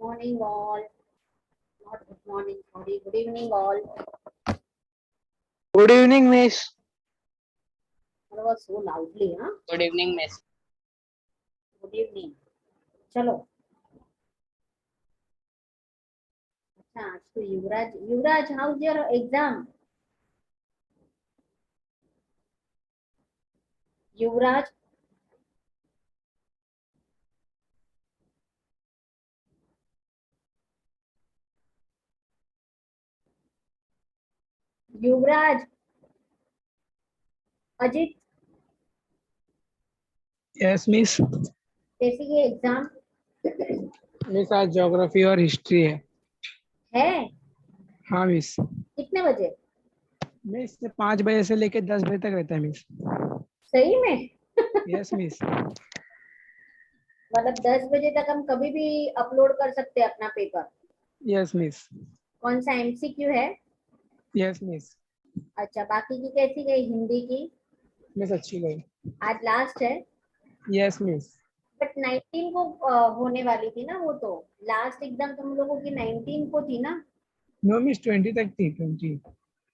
morning all. Not good morning, sorry. Good evening all. Good evening, miss. That was so loudly, huh? Good evening, miss. Good evening. चलो. अच्छा, आज तो युवराज, how's your exam? Yuvraj. Yuvraj. Ajit. Yes, miss. कैसी गई exam? Miss आज geography और history है। हाँ मिस। कितने बजे? मिस 5 बजे से लेके 10 बजे तक रहता है मिस। सही में? Yes miss. मतलब 10 बजे तक हम कभी भी अपलोड कर सकते हैं अपना पेपर? Yes miss. कौन सा एमसीक्यू है? Yes miss. अच्छा, बाकी की कैसी गई? हिंदी की? मिस अच्छी गई। आज लास्ट है? Yes miss. बट 19 को होने वाली थी ना वो तो। लास्ट एग्जाम तुम लोगों की 19 को थी ना? नो मिस 20 तक थी 20।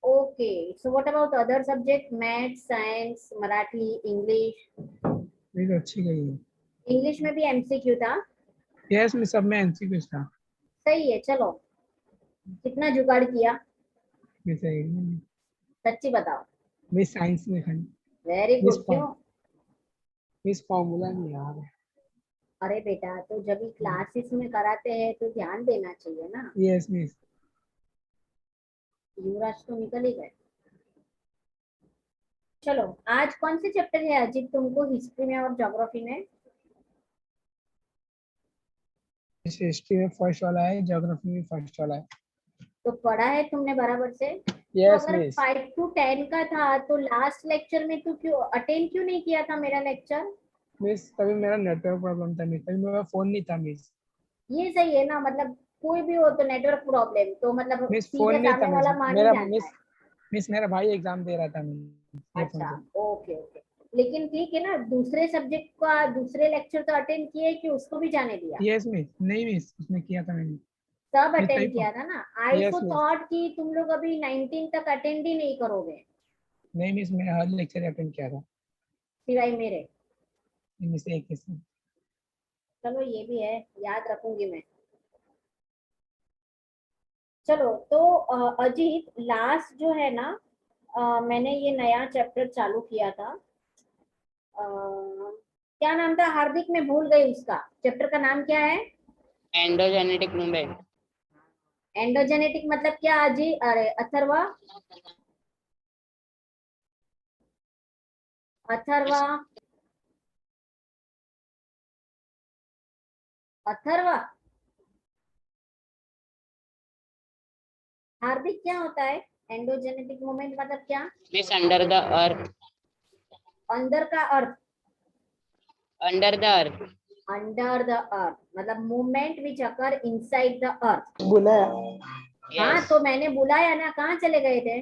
Okay, so what about other subject? Maths, science, Marathi, English? Miss अच्छी गई है। इंग्लिश में भी एमसीक्यू था? यस मिस सब में एमसीक्यू था। सही है, चलो। कितना जुगाड़ किया? मिस सच्ची बताओ। मिस साइंस में खाली वेरी मिस गुड। क्यों? मिस फॉर्मूला नहीं याद है। अरे बेटा, तो जब भी क्लासेस में कराते हैं तो ध्यान देना चाहिए ना। Yes miss. युवराज तो निकल ही गए। चलो, आज कौन से चैप्टर है अजीत तुमको, हिस्ट्री में और ज्योग्राफी में? हिस्ट्री में फर्स्ट वाला है, ज्योग्राफी में फर्स्ट वाला है। तो पढ़ा है तुमने बराबर से? तो यस अगर मिस। 5 to 10 का था तो लास्ट लेक्चर में तू क्यों अटेंड क्यों नहीं किया था मेरा लेक्चर? मिस तभी मेरा नेटवर्क प्रॉब्लम था मिस, तभी मेरा फोन नहीं था मिस। ये सही है ना, मतलब कोई भी हो तो नेटवर्क प्रॉब्लम तो मतलब मिस फोन सीधे नहीं था सामने मिस, वाला मान ही मेरा जाता मिस है। मिस मेरा भाई एग्जाम दे रहा था मिस, ये फोन अच्छा, से। Okay okay. लेकिन ठीक है ना, दूसरे सब्जेक्ट का दूसरे लेक्चर तो अटेंड किए कि उसको भी जाने दिया? यस मिस, नहीं मिस उसने किया था मैंने। सब मिस तभी अटेंड किया था ना? आई यस सो मिस। थॉट कि तुम लोग अभी 19 तक अटेंड ही नहीं करोगे नहीं मिस मैंने हर लेक्चर अटेंड किया था। सिवाय मेरे। इनमें से एक किस्म। चलो, ये भी है, याद रखूंगी मैं। चलो तो अजीत, लास्ट जो है ना, मैंने ये नया चैप्टर चालू किया था। क्या नाम था हार्दिक, मैं भूल गई उसका। चैप्टर का नाम क्या है? Endogenetic movement. एंडोजेनेटिक मतलब क्या अजी? अरे अथर्वा, अथर्वा, अथर्वा। हार्दिक, क्या होता है एंडोजेनेटिक मूवमेंट? मतलब क्या? Miss under the earth. अंदर का अर्थ? Under the earth. Under the earth मतलब movement which occur inside the earth. बुलाया। हाँ, यस। तो मैंने बुलाया ना, कहाँ चले गए थे?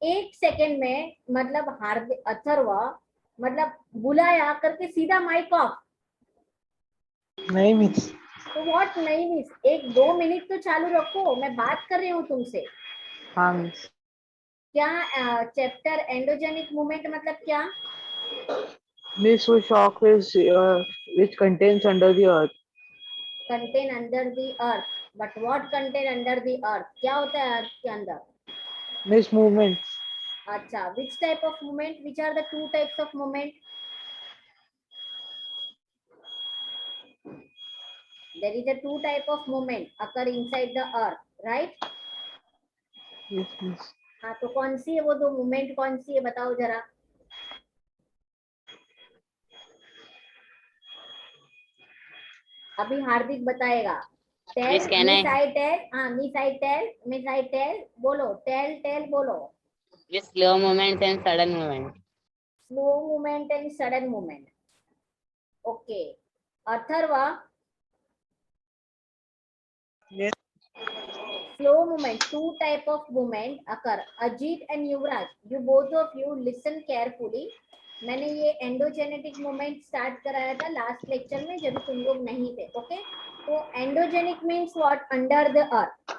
एक सेकंड में मतलब हार्दिक, अथर्वा मतलब बुलाया करके सीधा माइक ऑफ। नहीं मिस। तो व्हाट नहीं मिस? 1-2 मिनट तो चालू रखो, मैं बात कर रही हूँ तुमसे। हाँ मिस। क्या चैप्टर एंडोजेनिक मूवमेंट मतलब क्या? मिस वो shock waves which contains under the earth. Contain under the earth? But what contain under the earth? क्या होता है अर्थ के अंदर? Miss movements. अच्छा, which type of movement? Which are the two types of movement? There is a two type of movement occur inside the earth, right? Yes miss. हाँ, तो कौन सी है वो दो मूवमेंट? कौन सी है बताओ जरा। अभी हार्दिक बताएगा। मिस टेल कहना मिस है आई टेल, हाँ मिस आई टेल बोलो, टेल टेल बोलो। Miss slow movement and sudden movement. Slow movement and sudden movement. Okay, Atharva. Yes. Slow movement, two type of movement occur. Ajit and Yuvraj, you both of you listen carefully. मैंने ये endogenetic movement start कराया था last lecture में जब तुम लोग नहीं थे. ओके, तो endogenic means what, under the अर्थ.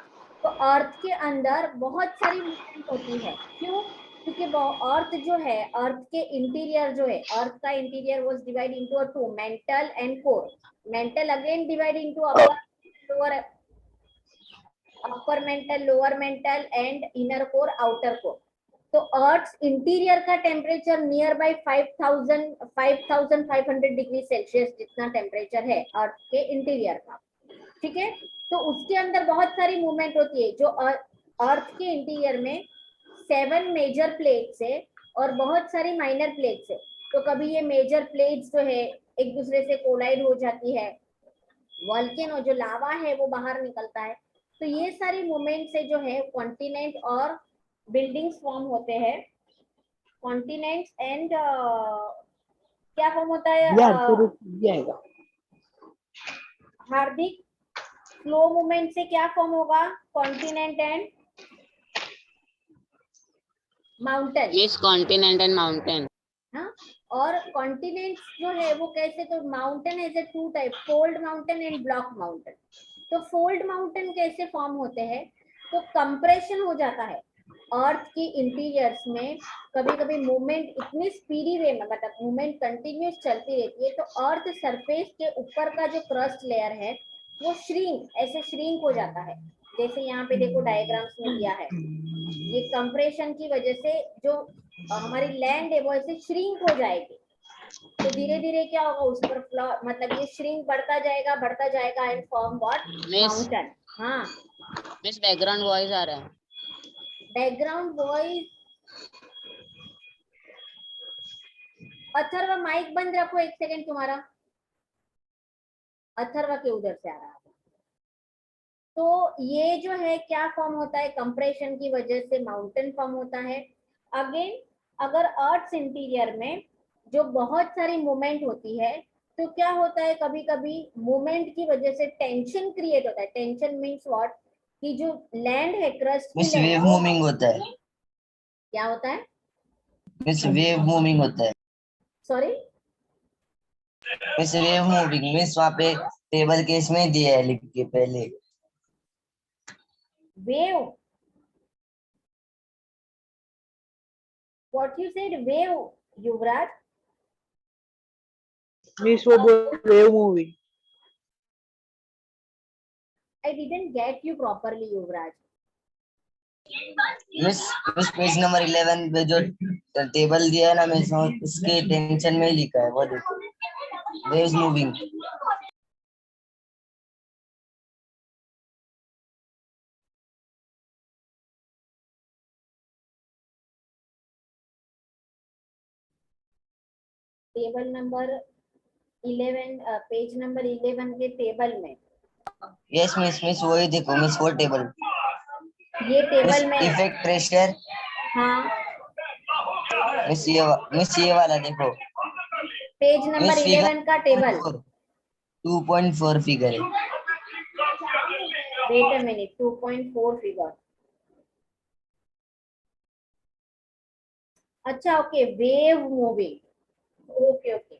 तो अर्थ के अंदर बहुत सारी मूवमेंट होती है. क्यों? क्योंकि अर्थ जो है, अर्थ के इंटीरियर जो है, अर्थ का interior was divide into two, mental and core. Mental again divide into upper, lower, upper mantle, lower mental and inner core, outer core. तो अर्थ इंटीरियर का temperature near by 5500 degree Celsius जितना temperature है earth के interior का. ठीक है, तो उसके अंदर बहुत सारी मूवमेंट होती है. जो अर्थ के इंटीरियर में 7 मेजर प्लेट्स है और बहुत सारी माइनर प्लेट्स है. तो कभी ये मेजर प्लेट्स जो है एक दूसरे से कोलाइड हो जाती है, वॉल्केनो जो लावा है वो बाहर निकलता है. तो ये सारी मूवमेंट से जो है कॉन्टिनेंट और बिल्डिंग्स फॉर्म होते हैं. कॉन्टिनेंट्स एंड क्या फॉर्म होता है यार फिर ये आएगा. हार्दिक? फ्लो मूवमेंट से क्या फॉर्म होगा? Continent and mountain. Miss continent and mountain. हाँ, और कॉन्टिनेंट्स जो है वो कैसे, तो mountain as a two type, fold mountain and block mountain. तो फोल्ड माउंटेन कैसे फॉर्म होते हैं? तो कंप्रेशन हो जाता है अर्थ की इंटीरियर्स में. कभी कभी मूवमेंट इतनी स्पीडी वे में, मतलब मूवमेंट कंटिन्यूस चलती रहती है, तो अर्थ सरफेस के ऊपर का जो क्रस्ट लेयर है वो श्रिंक, ऐसे श्रिंक हो जाता है. जैसे यहाँ पे देखो डायग्राम्स में दिया है, ये कंप्रेशन की वजह से जो हमारी लैंड है वो ऐसे श्रिंक हो जाएगी. तो धीरे धीरे क्या होगा उस पर फ्लोर, मतलब ये श्रिंक बढ़ता जाएगा एंड फॉर्म व्हाट, माउंटेन. हाँ, Miss background voice आ रहा है. Background voice. अथर्व माइक बंद रखो एक सेकेंड तुम्हारा. अथर्व के उधर से आ रहा है. तो ये जो है क्या फॉर्म होता है, कंप्रेशन की वजह से माउंटेन फॉर्म होता है. अगेन अगर अर्थ इंटीरियर में जो बहुत सारी मूवमेंट होती है तो क्या होता है, कभी कभी मूवमेंट की वजह से टेंशन क्रिएट होता है. टेंशन मीन्स व्हाट, कि जो लैंड है, क्रस्ट की मिस लैंड, वेव मूविंग होता है. क्या होता है? मिस वेव मूविंग होता है. Sorry, miss wave moving miss वहाँ पे टेबल के इसमें दिया है लिख के पहले. Wave. What you said, wave, Yuvraj? Miss वो wave movie. I didn't get you properly, Yuvraj. Miss miss page number 11 पे जो टेबल दिया है ना मिस, उसके टेंशन में ही लिखा है वो देखो, waves moving. Table number 11, page number 11 के टेबल में. यस मिस मिस वही देखो मिस वो टेबल. ये मिस टेबल में. Effect pressure. हाँ, मिस ये वाला देखो. पेज नंबर मिस फिगर 11 का टेबल. 2.4 फिगर है. Wait a minute, 2.4 figure. अच्छा, okay, wave moving. Okay okay,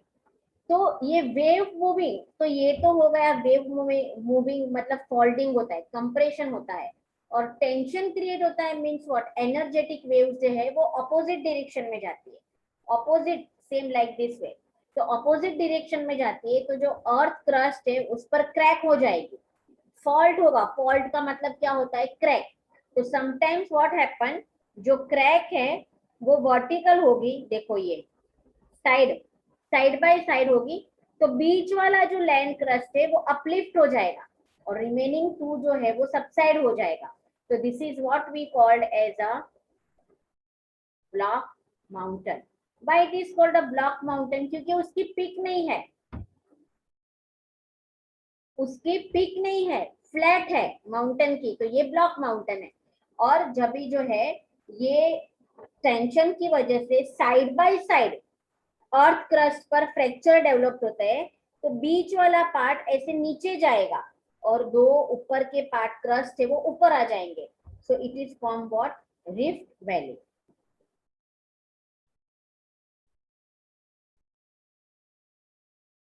तो ये वेव मूविंग, तो ये तो हो गया वेव मूविंग, मतलब फोल्डिंग होता है, कंप्रेशन होता है, और टेंशन क्रिएट होता है. मींस व्हाट, एनर्जेटिक वेव्स जो है वो अपोजिट डायरेक्शन में जाती है. Opposite, same like this way. तो अपोजिट डायरेक्शन में जाती है तो जो अर्थ क्रस्ट है उस पर क्रैक हो जाएगी, फॉल्ट होगा. फॉल्ट का मतलब क्या होता है, क्रैक. तो समटाइम्स व्हाट हैपन, जो क्रैक है वो वर्टिकल होगी, देखो ये साइड, साइड बाय साइड होगी. तो बीच वाला जो लैंड क्रस्ट है वो अपलिफ्ट हो जाएगा और रिमेनिंग टू जो है वो सबसाइड हो जाएगा. तो this is what we called as a block mountain. Why it is called a block mountain? क्योंकि उसकी पीक नहीं है, उसकी पीक नहीं है, फ्लैट है माउंटेन की, तो ये ब्लॉक माउंटेन है. और जब भी जो है ये टेंशन की वजह से side by side earth crust पर फ्रैक्चर डेवलप होता है, तो बीच वाला पार्ट ऐसे नीचे जाएगा और दो ऊपर के पार्ट क्रस्ट है वो ऊपर आ जाएंगे. So it is form what, rift valley.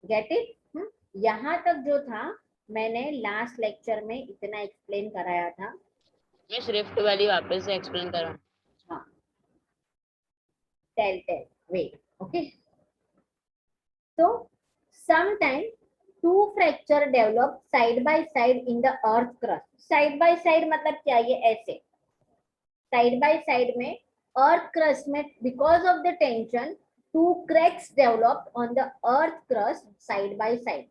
Get it? यहाँ तक जो था मैंने लास्ट लेक्चर में इतना एक्सप्लेन कराया था। मिस रिफ्ट वैली वापस से एक्सप्लेन करो। हाँ, टेल वेट, ओके। तो sometime two fracture develop side by side in the earth crust. Side by side मतलब क्या, ये ऐसे side by side में earth crust में because of the tension two cracks developed on the earth crust side by side.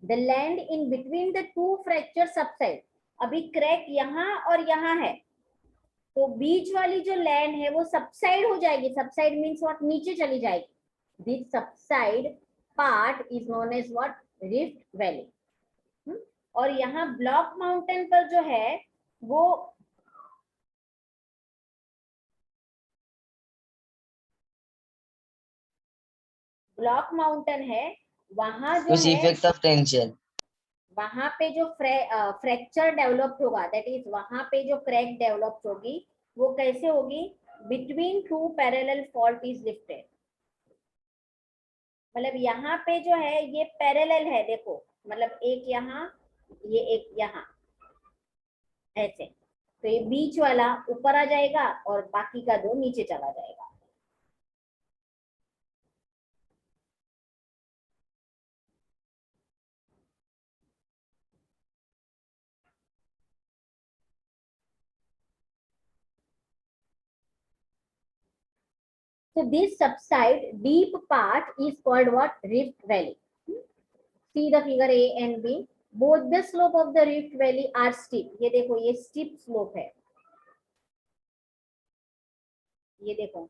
The land in between the two fractures subside. अभी crack यहाँ और यहाँ है, तो बीच वाली जो लैंड है वो सबसाइड हो जाएगी। सबसाइड मीन्स व्हाट, नीचे चली जाएगी। This subside part is known as what, rift valley. और यहाँ ब्लॉक माउंटेन पर जो है वो ब्लॉक माउंटेन है, वहां जो है इफेक्ट ऑफ टेंशन, वहां पे जो फ्रैक्चर डेवलप होगा, दैट इज वहां पे जो क्रैक डेवलप होगी वो कैसे होगी, between two parallel fault is lifted. मतलब यहाँ पे जो है ये पैरेलल है, देखो मतलब एक यहाँ, ये एक यहाँ, ऐसे। तो ये बीच वाला ऊपर आ जाएगा और बाकी का दो नीचे चला जाएगा। So this subside deep part is called what? Rift valley. See the figure A and B. Both the slope of the rift valley are steep. ये देखो ये steep slope है, ये देखो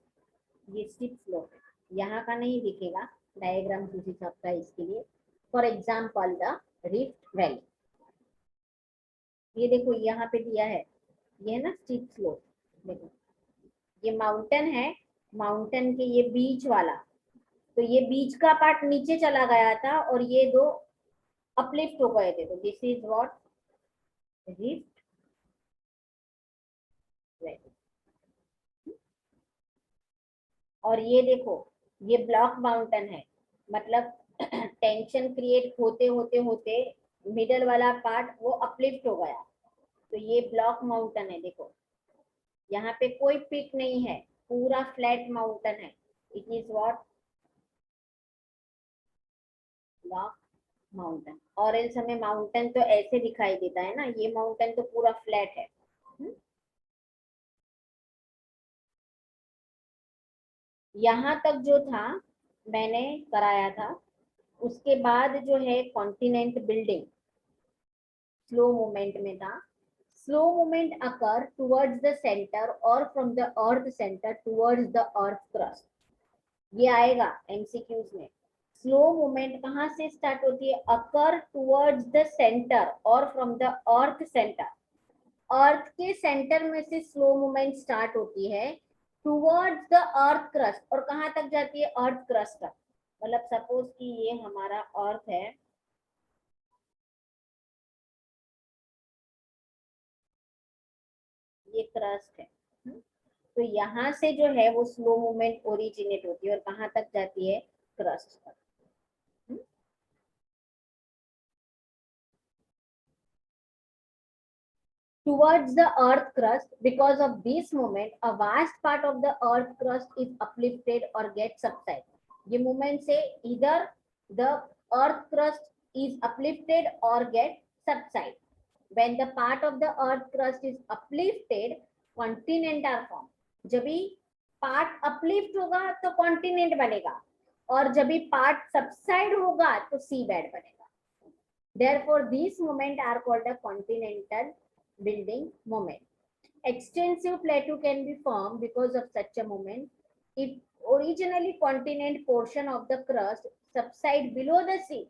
ये steep slope है। यहाँ का नहीं दिखेगा, डायग्राम किसी सबका इसके लिए। For example the rift valley, ये देखो यहाँ पे दिया है, ये है ना स्टीप स्लोप। देखो ये माउंटेन है, माउंटेन के ये बीच वाला, तो ये बीच का पार्ट नीचे चला गया था और ये दो अपलिफ्ट हो गए थे। तो this is what, rift valley. और ये देखो ये ब्लॉक माउंटेन है, मतलब टेंशन क्रिएट होते होते होते मिडल वाला पार्ट वो अपलिफ्ट हो गया, तो ये ब्लॉक माउंटेन है। देखो यहाँ पे कोई पीक नहीं है, पूरा फ्लैट माउंटेन है। It is what, block mountain. और एल्स हमें माउंटेन तो ऐसे दिखाई देता है ना, ये माउंटेन तो पूरा फ्लैट है। यहाँ तक जो था मैंने कराया था, उसके बाद जो है कॉन्टिनेंट बिल्डिंग स्लो मूवमेंट में था। Slow movement occur towards the centre और from the earth centre towards the earth crust. ये आएगा एमसीक्यूज में। स्लो मूवमेंट कहाँ से स्टार्ट होती है, अकर टुवर्ड्स द सेंटर और फ्रॉम द अर्थ सेंटर। अर्थ के सेंटर में से स्लो मूवमेंट स्टार्ट होती है टुवर्ड्स द अर्थ क्रस्ट, और कहाँ तक जाती है, अर्थ क्रस्ट तक। मतलब सपोज कि ये हमारा अर्थ है, ये क्रस्ट है, तो यहाँ से जो है वो स्लो मूवमेंट ओरिजिनेट होती है और कहाँ तक जाती है, क्रस्ट तक। Towards the earth crust. Because of this movement, a vast part of the earth crust is uplifted or gets subside. ये movement से either the earth crust is uplifted or get subside. When the part of the earth crust is uplifted, continent are formed. जब भी part uplift होगा तो continent बनेगा, और जब भी पार्ट सबसाइड होगा तो सी बेड बनेगा। Therefore, these movements are called a continental building moment. Extensive plateau can be formed because of such a movement. If originally continent portion of the crust subside below the sea,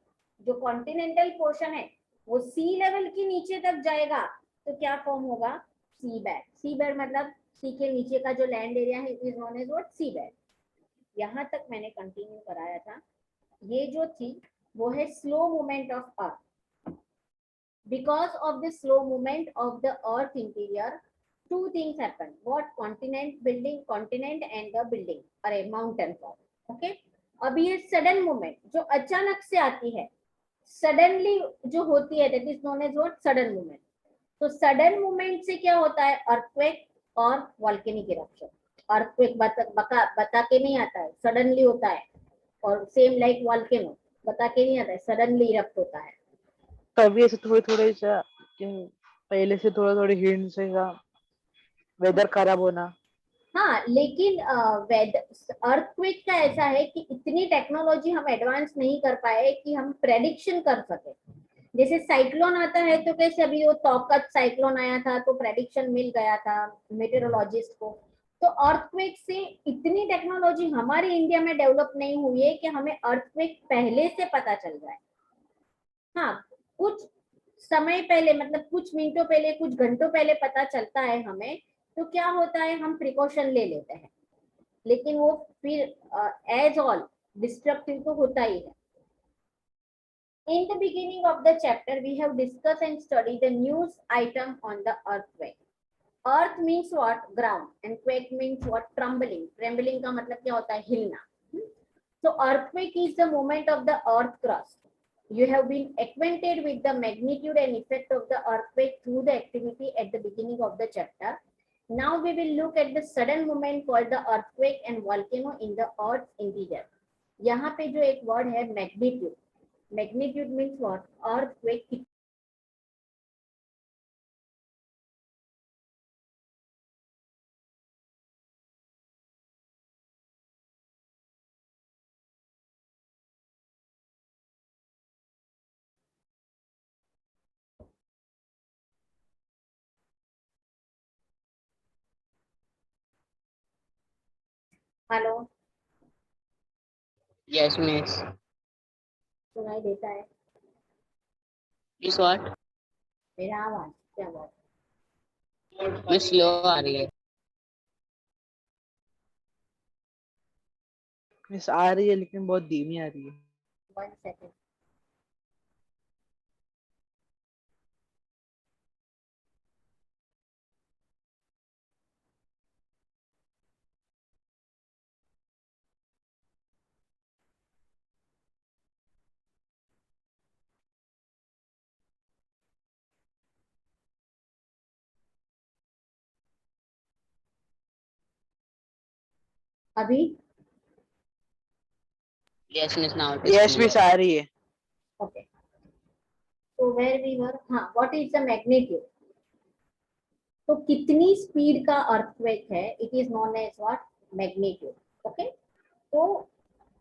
जो continental portion है वो sea level के नीचे तक जाएगा तो क्या form होगा, सी बेड। सी बेड मतलब सी के नीचे का जो लैंड एरिया है, is known as what, sea bed. यहाँ तक मैंने कंटिन्यू कराया था। ये जो थी वो है slow movement of earth. Because of the slow movement of the earth interior, two things happen. What? Continent building, continent and the building or a mountain form. Okay. अभी ये सडन मूवमेंट जो अचानक से आती है, सडनली जो होती है, that is known as what, sudden movement. तो सडन मूवमेंट से क्या होता है, अर्थक्वेक और वॉल्केनिक इरप्शन। अर्थक्वेक बता के नहीं आता है, सडनली होता है, और सेम लाइक वॉल्केनो बता के नहीं आता है, सडनली इरप्ट होता है। कभी ऐसे थोड़े थोड़े पहले से थोड़ा थोड़े हिंट से वेदर खराब होना। हाँ, लेकिन अर्थक्वेक का ऐसा है कि इतनी टेक्नोलॉजी हम एडवांस नहीं कर पाए कि हम प्रेडिक्शन कर सके। जैसे साइक्लोन आता है तो कैसे, अभी वो तौकत साइक्लोन आया था तो प्रेडिक्शन मिल गया था मेटेरोलॉजिस्ट को। तो अर्थक्वेक से इतनी टेक्नोलॉजी हमारे इंडिया में डेवलप नहीं हुई है कि हमें अर्थक्वेक पहले से पता चल जाए। हाँ, कुछ समय पहले, मतलब कुछ मिनटों पहले, कुछ घंटों पहले पता चलता है हमें, तो क्या होता है, हम प्रिकॉशन ले लेते हैं, लेकिन वो फिर एज ऑल डिस्ट्रक्टिव तो होता ही है। In the beginning of the chapter, we have discussed and studied the news item on the earthquake. Earth means what? Ground. And quake means what? Trembling. Trembling का मतलब क्या होता है, हिलना। So earthquake is the movement of the earth crust. You have been acquainted with the magnitude and effect of the earthquake through the activity at the beginning of the chapter. Now we will look at the sudden movement called the earthquake and volcano in the earth's interior. यहाँ पे जो एक word है magnitude, magnitude means what, earthquake. Hello, Yes, miss. सुनाई देता है Miss what? मेरा आवाज? क्या बात? Miss slow आ रही है। मिस आ रही है लेकिन बहुत धीमी आ रही है। 1 सेकेंड। अभी? Yes, miss, now it is yes clear. Miss आ रही है। ओके, तो वेयर वी वर, हाँ, व्हाट इज द मैग्नीट्यूड। तो कितनी स्पीड का अर्थक्वेक है, it is known as what, magnitude. Okay, तो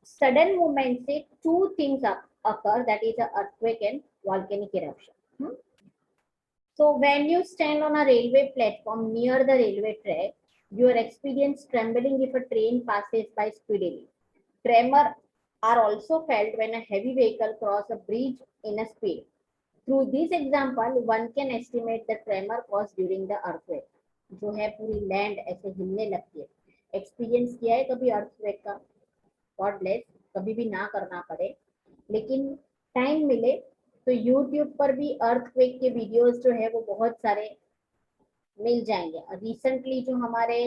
सडन मूवमेंट से two things occur, that is a earthquake and volcanic eruption. So when you stand on a railway platform near the railway track, you are experience trembling if a train passes by speedily. Tremor are also felt when a heavy vehicle crosses a bridge in a speed. Through this example, one can estimate the tremor caused during the earthquake. जो है पूरी land ऐसे हिलने लगती है। Experience किया है कभी अर्थक्वेक का? गॉड ब्लेस, कभी भी ना करना पड़े, लेकिन टाइम मिले तो यूट्यूब पर भी अर्थक्वेक के वीडियोस जो है वो बहुत सारे मिल जाएंगे। रिसेंटली जो हमारे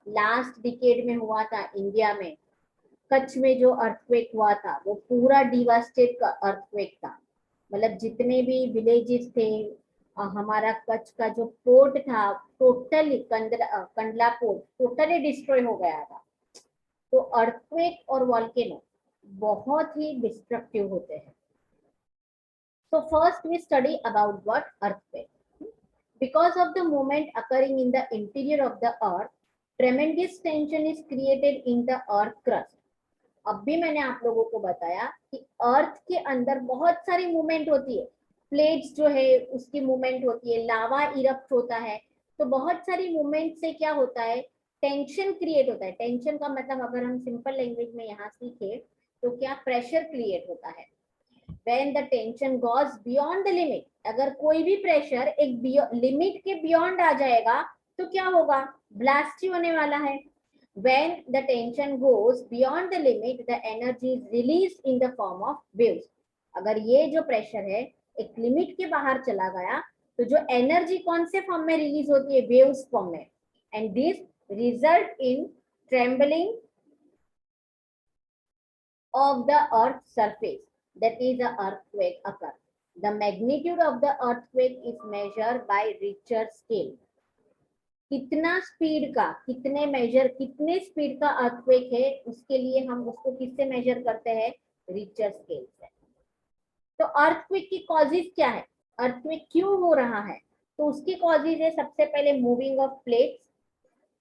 लास्ट डिकेड में हुआ था इंडिया में, कच्छ में जो अर्थक्वेक हुआ था वो पूरा डिवास्टेड का अर्थक्वेक था। मतलब जितने भी विलेजेस थे, हमारा कच्छ का जो पोर्ट था, totally Kandla port totally destroy हो गया था। तो अर्थक्वेक और वॉल्केनो बहुत ही डिस्ट्रक्टिव होते हैं। So first we study about what earthquake. Because of the movement occurring in the interior of the earth, tremendous tension is created in the earth crust. अब भी मैंने आप लोगों को बताया कि अर्थ के अंदर बहुत सारी मूवमेंट होती है, प्लेट्स जो है उसकी मूवमेंट होती है, लावा इरप्ट होता है, तो बहुत सारी मूवमेंट से क्या होता है, टेंशन क्रिएट होता है। टेंशन का मतलब अगर हम सिंपल लैंग्वेज में यहाँ सीखे तो क्या, प्रेशर क्रिएट होता है। When the tension goes beyond the limit, अगर कोई भी प्रेशर एक लिमिट के बियॉन्ड आ जाएगा तो क्या होगा, ब्लास्ट ही होने वाला है। When the tension goes beyond the limit, the energy is released in the form of waves. अगर ये जो प्रेशर है एक लिमिट के बाहर चला गया तो जो एनर्जी कौन से फॉर्म में रिलीज होती है, वेव्स फॉर्म में। And this result in trembling of the earth's surface, that is the earthquake occur. The magnitude of the earthquake is measured by Richter scale. कितना स्पीड का, कितने स्पीड का अर्थक्वेक है, उसके लिए हम उसको किससे मेजर करते हैं? रिक्टर स्केल से। तो अर्थक्वेक की कॉजेज क्या है, अर्थक्वेक क्यों हो रहा है? तो उसकी कॉजेज है सबसे पहले moving of plates,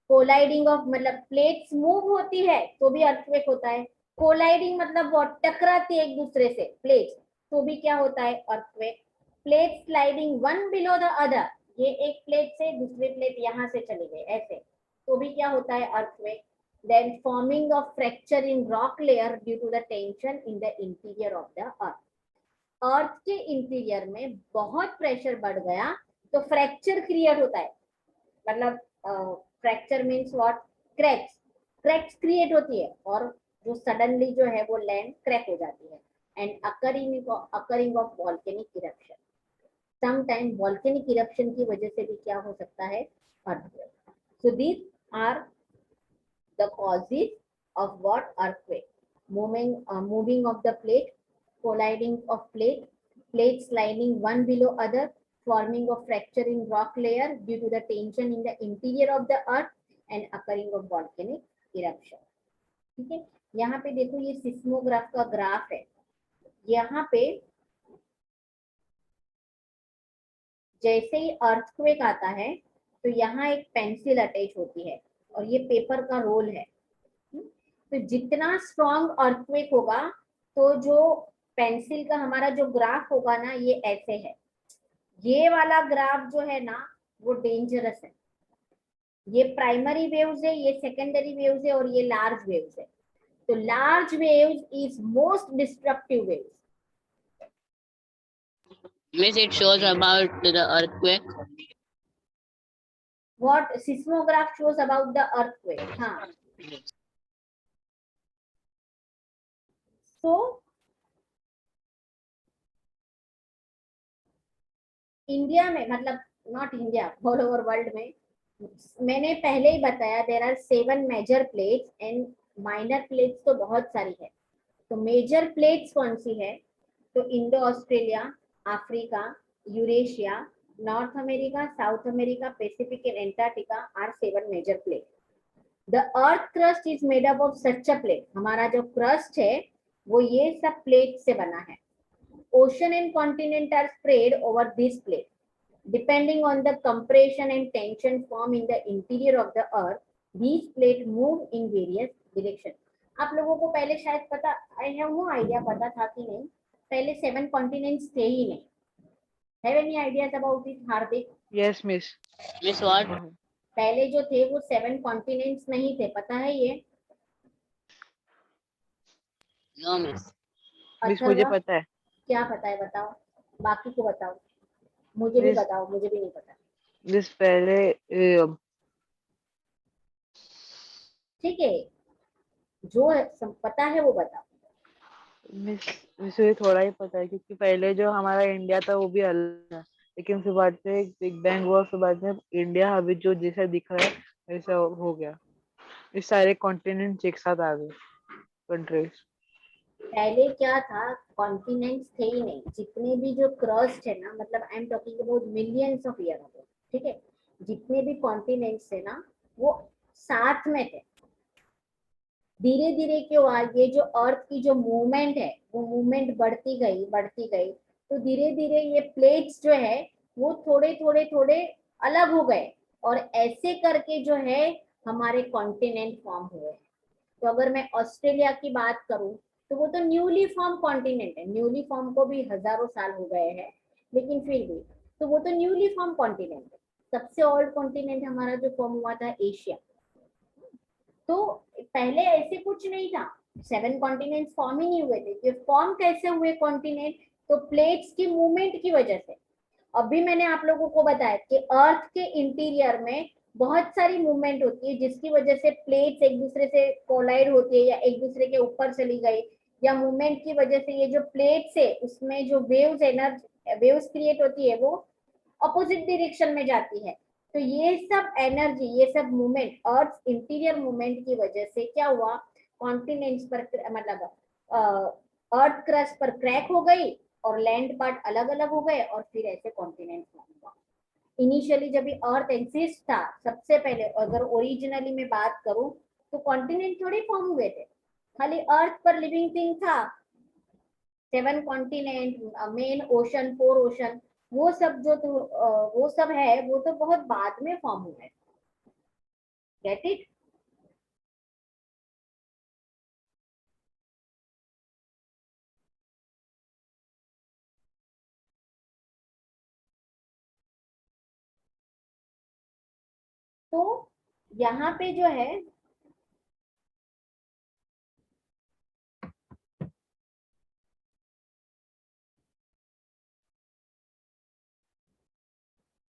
colliding of, मतलब प्लेट्स मूव होती है तो भी अर्थक्वेक होता है। कोलाइडिंग मतलब वो टकराती है एक दूसरे से प्लेट्स, तो भी क्या होता है? Earthquake. Plate sliding one below the other, ये एक प्लेट से दूसरी प्लेट यहाँ से चली गई ऐसे, तो भी क्या होता है? Earthquake. Then forming of fracture in rock layer due to the tension in the interior of the earth. Earth के इंटीरियर में बहुत प्रेशर बढ़ गया तो फ्रैक्चर क्रिएट होता है, मतलब fracture means what? Cracks create होती है और जो सडनली जो है वो लैंड क्रैक हो जाती है। And occurring of volcanic eruption, sometime volcanic eruption की वजह से भी क्या हो सकता है? Earthquake. So these are the causes of what? Earthquake. Moving of the plate, colliding of plates sliding one below other, forming of fracture in rock layer due to the tension in the interior of the earth and occurring of volcanic eruption। ठीक है, यहाँ पे देखो ये seismograph का graph है। यहाँ पे जैसे ही अर्थक्वेक आता है तो यहाँ एक पेंसिल अटैच होती है और ये पेपर का रोल है। तो जितना स्ट्रॉन्ग अर्थक्वेक होगा तो जो पेंसिल का हमारा जो ग्राफ होगा ना, ये ऐसे है। ये वाला ग्राफ जो है ना वो डेंजरस है। ये प्राइमरी वेव्स है, ये सेकेंडरी वेव्स है और ये लार्ज वेव्स है। तो large waves is most destructive waves. Miss, it shows about the earthquake. What seismograph shows about the earthquake? हाँ, so इंडिया में, मतलब not India, all over world में, मैंने पहले ही बताया there are 7 major plates and minor plates तो बहुत सारी है। तो मेजर प्लेट्स कौन सी है? तो Indo Australia, Africa, Eurasia, North America, South America, Pacific and Antarctica are 7 major plate. The earth crust is made up of such a plate, हमारा जो क्रस्ट है वो ये सब प्लेट से बना है। Ocean and continent are spread over this plate. Depending on the compression and tension formed in the interior of the earth, these plates move in various directions. आप लोगों को पहले शायद पता, I have no idea पता था कि नहीं, पहले 7 continents थे ही नहीं। Have any ideas about it, Hardik? Yes, miss. Miss, what? पहले जो थे वो 7 continents नहीं थे, पता है ये? No, miss. मिस मुझे पता है। क्या पता है बताओ, बाकी को बताओ, मुझे भी बताओ, मुझे भी नहीं पता। मिस पहले ठीक है, जो पता है वो बताओ। मिस मुझे थोड़ा ही पता है क्योंकि पहले जो हमारा इंडिया था वो भी अलग था, लेकिन फिर बाद में बिग बैंग हुआ, फिर बाद में इंडिया अभी जो जैसा दिख रहा है वैसा हो गया। इस सारे कॉन्टिनेंट एक साथ आ गए, कंट्रीज। पहले क्या था, कॉन्टिनेंट्स थे ही नहीं। जितने भी जो क्रस्ट है ना, मतलब I am talking about millions of year ago, ठीक है, जितने भी कॉन्टिनेंट्स थे ना वो साथ में थे। धीरे धीरे क्यों हुआ, ये जो अर्थ की जो मूवमेंट है वो मूवमेंट बढ़ती गई, तो धीरे धीरे ये प्लेट्स जो है वो थोड़े अलग हो गए और ऐसे करके जो है हमारे कॉन्टिनेंट फॉर्म हुए। तो अगर मैं ऑस्ट्रेलिया की बात करूं तो वो तो न्यूली फॉर्म कॉन्टिनेंट है, न्यूली फॉर्म को भी हजारों साल हो गए हैं, लेकिन फिर भी तो वो तो न्यूली फॉर्म कॉन्टिनेंट है। सबसे ओल्ड कॉन्टिनेंट हमारा जो फॉर्म हुआ था एशिया। तो पहले ऐसे कुछ नहीं था, 7 कॉन्टिनेंट फॉर्म ही नहीं हुए थे। ये फॉर्म कैसे हुए कॉन्टिनेंट? तो प्लेट्स की मूवमेंट की वजह से। अभी मैंने आप लोगों को बताया कि अर्थ के इंटीरियर में बहुत सारी मूवमेंट होती है जिसकी वजह से प्लेट्स एक दूसरे से कोलाइड होती है या एक दूसरे के ऊपर चली गई, या मूवमेंट की वजह से ये जो प्लेट्स है उसमें जो वेव्स क्रिएट होती है वो अपोजिट डायरेक्शन में जाती है। तो ये सब एनर्जी, ये सब मूवमेंट, अर्थ इंटीरियर मूवमेंट की वजह से क्या हुआ, कॉन्टिनेंट्स पर, मतलब अर्थ क्रस्ट पर क्रैक हो गई और लैंड पार्ट अलग अलग हो गए और फिर ऐसे कॉन्टिनेंट फॉर्म हुआ। इनिशियली जब भी अर्थ एग्जिस्ट था सबसे पहले, अगर ओरिजिनली मैं बात करूं तो कॉन्टिनेंट थोड़े फॉर्म हुए थे, खाली अर्थ पर लिविंग थिंग था। 7 कॉन्टिनेंट, मेन ओशन, 4 ओशन, वो सब जो वो सब है वो तो बहुत बाद में फॉर्म हुए। Get it? तो यहाँ पे जो है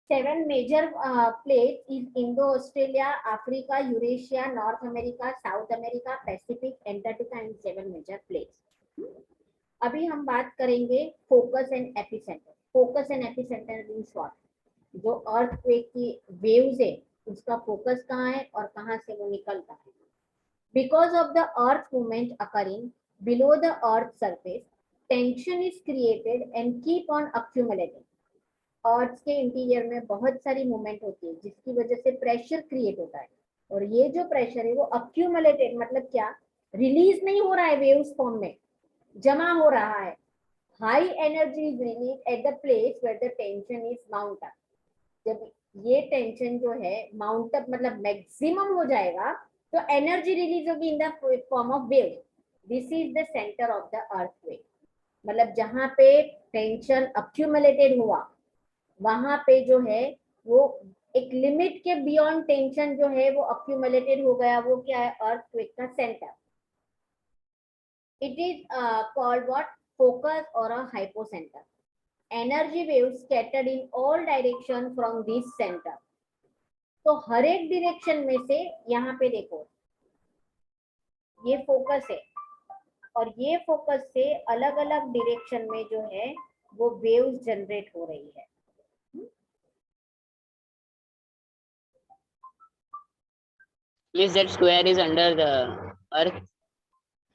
seven major plate is Indo Australia, Africa, Eurasia, North America, South America, Pacific, Antarctica and 7 major plates. अभी हम बात करेंगे focus and epicentre. Focus and epicentre in short, जो अर्थक्वेक की वेव्स है उसका फोकस कहाँ है और कहाँ से वो निकलता है। Because of the earth movement occurring below the earth surface, tension is created and keep on accumulating. Earth के इंटीरियर में बहुत सारी मूवमेंट होती है जिसकी वजह से प्रेशर क्रिएट होता है, और ये जो प्रेशर है वो अक्यूमुलेटेड मतलब क्या, रिलीज नहीं हो रहा है वेव्स फॉर्म में, जमा हो रहा है। High energy is release at the place where the tension is mount up. जब ये टेंशन जो है माउंट अप मतलब मैक्सिमम हो जाएगा तो एनर्जी रिलीज होगी in the form of wave. This is the centre of the earthquake. मतलब जहां पे टेंशन अक्यूमुलेटेड हुआ वहां पे जो है वो एक लिमिट के बियॉन्ड टेंशन जो है वो अक्यूमुलेटेड हो गया, वो क्या है, अर्थक्वेक का centre. It is called what, focus और a hypocentre. Energy waves scattered in all direction from this centre. तो हर एक डायरेक्शन में से, यहाँ पे देखो ये फोकस है और ये फोकस से अलग अलग डायरेक्शन में जो है वो वेव्स जनरेट हो रही है। Means that square is under the earth.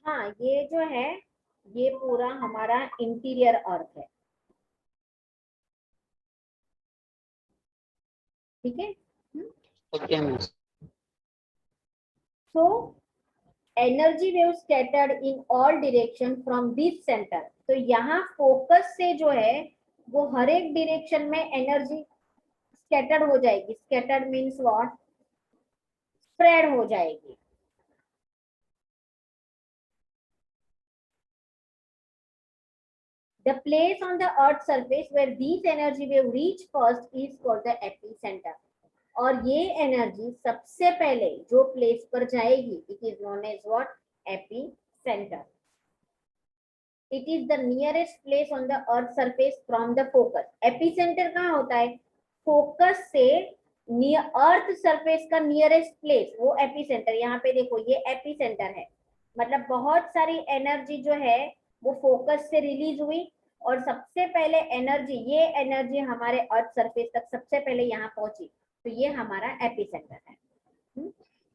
हाँ, ये जो है ये पूरा हमारा इंटीरियर अर्थ है, ठीक है। Okay, miss. So energy wave scattered in all direction from this centre. तो यहाँ फोकस से जो है वो हर एक डायरेक्शन में एनर्जी स्कैटर्ड हो जाएगी। स्कैटर्ड मीन्स व्हाट, स्प्रेड हो जाएगी। The place on the earth surface where these energy wave reach first is called the epicenter. और ये एनर्जी सबसे पहले जो प्लेस पर जाएगी it is known as what, epicentre. It is the nearest place on the earth surface from the focus. Epicentre कहाँ होता है, फोकस से अर्थ सरफेस का नियरेस्ट प्लेस वो एपीसेंटर। यहाँ पे देखो ये एपीसेंटर है, मतलब बहुत सारी एनर्जी जो है वो फोकस से रिलीज हुई और सबसे पहले एनर्जी, ये एनर्जी हमारे अर्थ सरफेस तक सबसे पहले यहाँ पहुंची, तो ये हमारा एपीसेंटर है।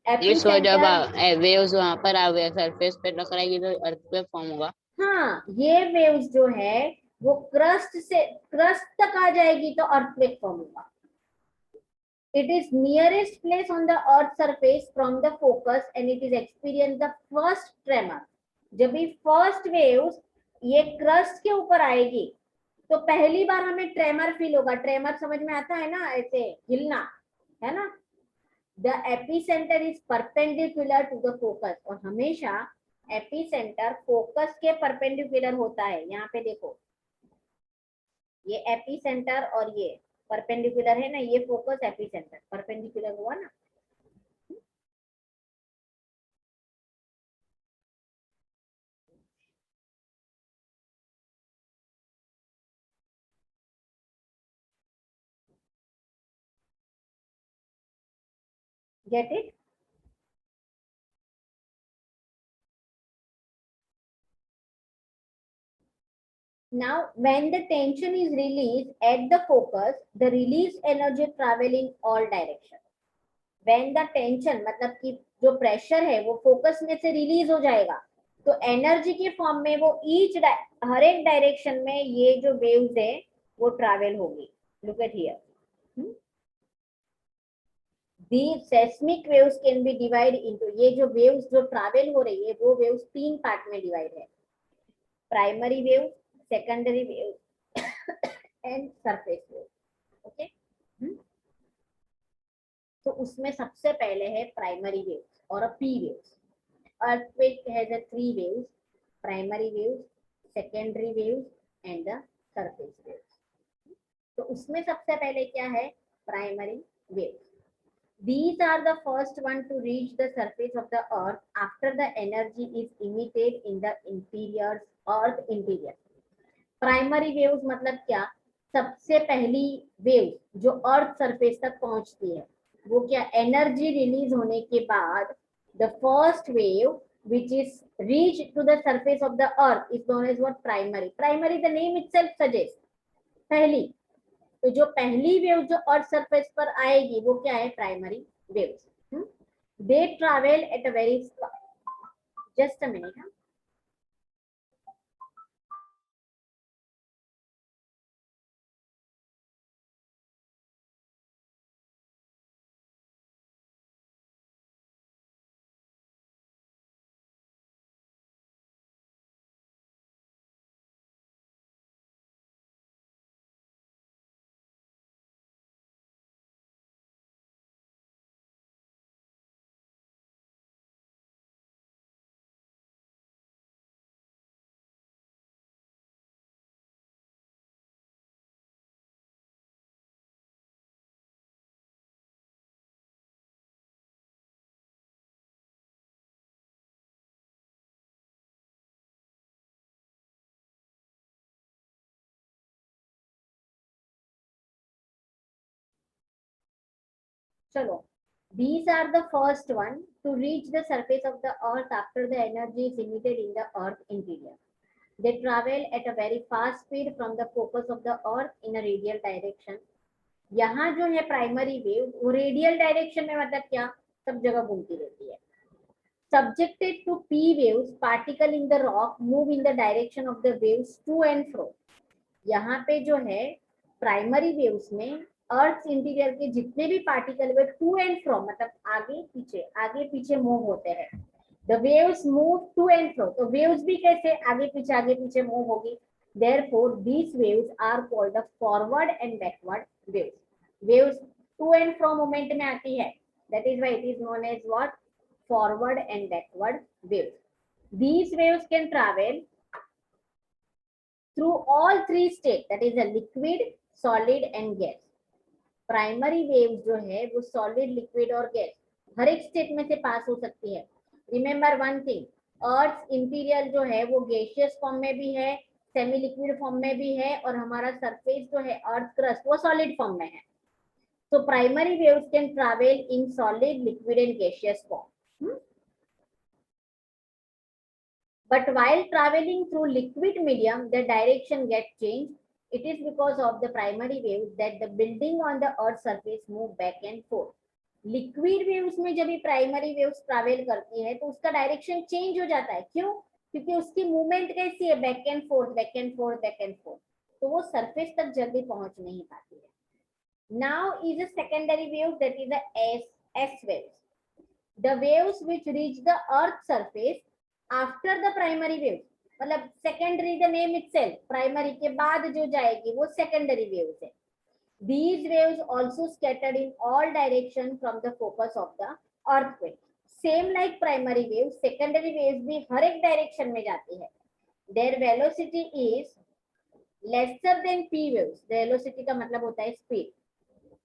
ये सो जब एपीसेंटर, वेव्स वहां पर आवे सरफेस पे टकराएगी तो अर्थक्वेक फॉर्म होगा। हाँ ये वेव्स जो है वो क्रस्ट तक आ जाएगी तो अर्थक्वेक फॉर्म होगा। It is nearest place on the earth surface from the focus and it is experience the first tremor. जब भी फर्स्ट वेव्स ये क्रस्ट के ऊपर आएगी तो पहली बार हमें ट्रेमर फील होगा। ट्रेमर समझ में आता है ना, ऐसे हिलना, है ना। The epicentre is perpendicular to the focus, और हमेशा एपीसेंटर फोकस के परपेंडिकुलर होता है। यहाँ पे देखो ये एपीसेंटर और ये परपेंडिकुलर है ना, ये फोकस एपीसेंटर परपेंडिकुलर हुआ ना। Get it? Now, when the tension is released at the focus, the released energy travel in all direction. When the tension मतलब कि जो प्रेशर है वो फोकस में से रिलीज हो जाएगा तो एनर्जी के फॉर्म में वो हर एक डायरेक्शन में ये जो वेव्स है वो ट्रैवल होगी. Look at here. These seismic waves can be divided into, ये जो waves जो travel हो रही है वो waves 3 पार्ट में डिवाइड है. Primary wave, secondary wave and surface wave. Okay. तो उसमें सबसे पहले है प्राइमरी वेव्स और P waves. Earthquake has a 3 waves: primary waves, secondary waves and the surface waves. तो उसमें सबसे पहले क्या है? Primary waves. These are the first one to reach the surface of the earth after the energy is emitted in the interior, earth interior. Primary waves मतलब क्या? सबसे पहली वेव जो अर्थ सरफेस तक पहुंचती है वो क्या? एनर्जी रिलीज होने के बाद the first wave which is reached to the surface of the earth is known as what? Primary. Primary, the name itself suggests पहली. तो जो पहली वेव जो अर्थ सरफेस पर आएगी वो क्या है? Primary waves. They travel at a very, just a minute. चलो. These are the first one to reach the surface of the earth after the energy is emitted in the earth interior. They travel at a very fast speed from the focus of the earth in a radial direction. यहाँ जो है primary wave वो radial direction में, मतलब क्या? सब जगह घूमती रहती है. Subjected to P waves, particle in the rock move in the direction of the waves to and fro. यहाँ पे जो है प्राइमरी वेव्स में अर्थ इंटीरियर के जितने भी पार्टिकल वे टू एंड फ्रो, मतलब आगे पीछे मूव होते हैं. The waves move to and fro. तो वेव्स भी कैसे आगे पीछे मूव होगी. Therefore these waves are called the forward and backward waves. Waves to and fro movement में आती है, that is why it is known as what? Forward and backward waves. These waves can travel through all 3 states, that is a liquid, solid and gas. Primary waves जो है वो solid, liquid और gas हर एक state में से पास हो सकती है. रिमेंबर वन थिंग, अर्थ इंटीरियर जो है वो गैसियस फॉर्म में भी है, सेमी लिक्विड फॉर्म में भी है, और हमारा सरफेस जो है अर्थ क्रस्ट वो सॉलिड फॉर्म में है. So primary waves can travel in solid, liquid and gaseous form. But while traveling through liquid medium, the direction gets changed. It is because of the primary waves that the building on the earth surface move back and forth. Liquid waves में जब भी primary waves travel करती है तो उसका direction change हो जाता है. क्यों? क्योंकि उसकी मूवमेंट कैसी है? Back and fourth, back and fourth, back and fourth. तो वो सरफेस तक जल्दी पहुंच नहीं पाती है. Now is a secondary wave, that is the S waves. The waves which reach the earth surface after the primary waves, मतलब secondary the name itself, primary के बाद जो जाएगी वो secondary waves है. These waves also scattered in all directions from the focus of the earthquake. Same like primary waves, secondary waves भी हर एक direction में जाती है. Their velocity is lesser than P waves. Velocity का मतलब होता है speed.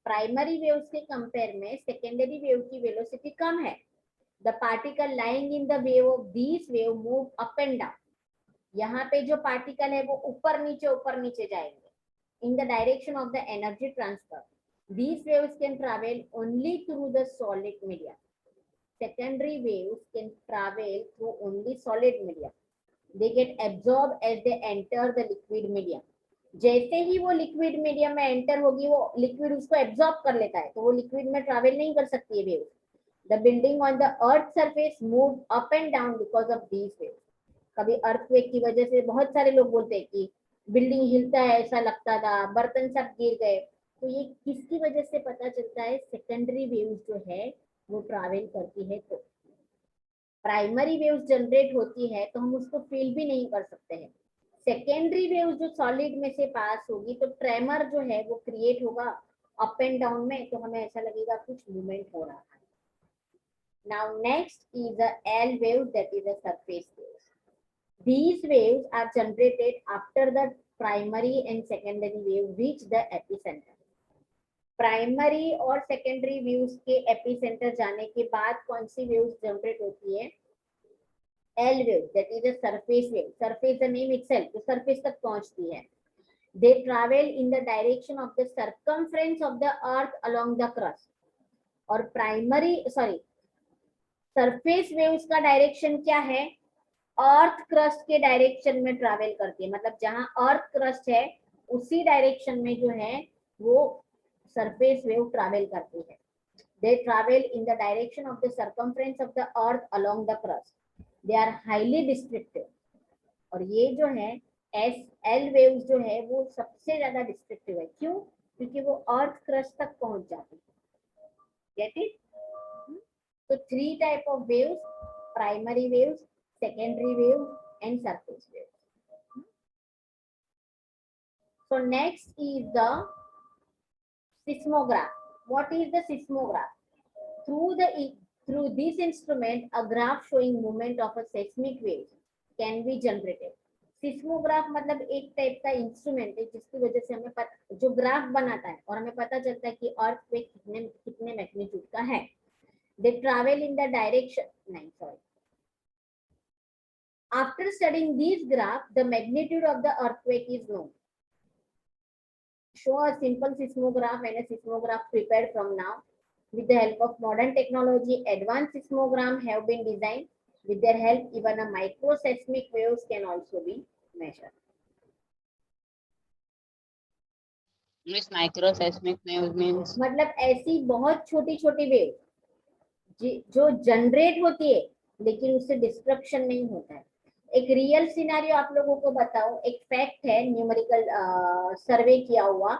प्राइमरी वेव्स के कंपेयर में सेकेंडरी वेव की वेलोसिटी कम है. The particle lying in the wave of this wave move up and down. यहाँ पे जो पार्टिकल है वो ऊपर नीचे जाएंगे in the direction of the energy transfer. These waves can travel only through the solid medium. Secondary waves can travel through only solid medium. They get absorbed as they enter the liquid medium. जैसे ही वो liquid medium में enter होगी वो liquid उसको absorb कर लेता है, तो वो लिक्विड में ट्रैवल नहीं कर सकती है wave. The building on the earth surface move up and down because of these waves. कभी अर्थक्वेक की वजह से बहुत सारे लोग बोलते हैं कि बिल्डिंग हिलता है, ऐसा लगता था, बर्तन सब गिर गए। तो ये किसकी वजह से पता चलता है? सेकेंडरी वेव्स जो है वो ट्रैवल करती है। तो प्राइमरी वेव्स जनरेट होती है तो हम उसको फील भी नहीं कर सकते हैं। सेकेंडरी वेव्स जो सॉलिड में से पास होगी तो ट्रेमर जो है वो क्रिएट होगा अप एंड डाउन में, तो हमें ऐसा लगेगा कुछ मूवमेंट हो रहा है। Now next is the L wave, that is the surface waves. These waves are generated after the primary and secondary wave reach the epicenter. Primary और सेकेंडरी वेव्स के एपिसेंटर जाने के बाद कौन सी वेव्स जनरेट होती है? L wave, that is a surface wave. Surface the name itself, तो surface तक पहुंचती है. They travel in the direction of the circumference of the earth along the crust. और प्राइमरी सरफेस वेव्स का direction क्या है? अर्थ क्रस्ट के direction में ट्रैवल करती है, मतलब जहां अर्थ क्रस्ट है उसी डायरेक्शन में जो है वो सरफेस वेव ट्रैवल करती है. They travel in the direction of the circumference of the earth along the crust. They are highly डिस्ट्रिक्टिव. और ये जो है एल वेव्स जो है वो सबसे ज्यादा डिस्ट्रिक्टिव है. क्यों? क्योंकि वो अर्थ क्रस्ट तक पहुंच जाती है. Get it? So 3 type of waves: primary waves, secondary waves, and surface waves. So next is the seismograph. What is the seismograph? Through this instrument, a graph showing movement of a seismic wave can be generated. Seismograph मतलब एक type का instrument है जिसकी वजह से हमें जो graph बनाता है और हमें पता चलता है कि अर्थक्वेक कितने मैग्नीट्यूड का है. They travel in the direction. After studying these graphs, the magnitude of the earthquake is known. Show a simple seismograph and a seismograph prepared from now. With the help of modern technology, advanced seismograms have been designed. With their help, even a microseismic waves can also be measured. Miss, microseismic waves means? मतलब ऐसी बहुत छोटी छोटी wave जो generate होती है लेकिन उससे डिस्ट्रक्शन नहीं होता है. एक रियल सिनेरियो आप लोगों को बताऊं. एक फैक्ट है, न्यूमेरिकल सर्वे किया हुआ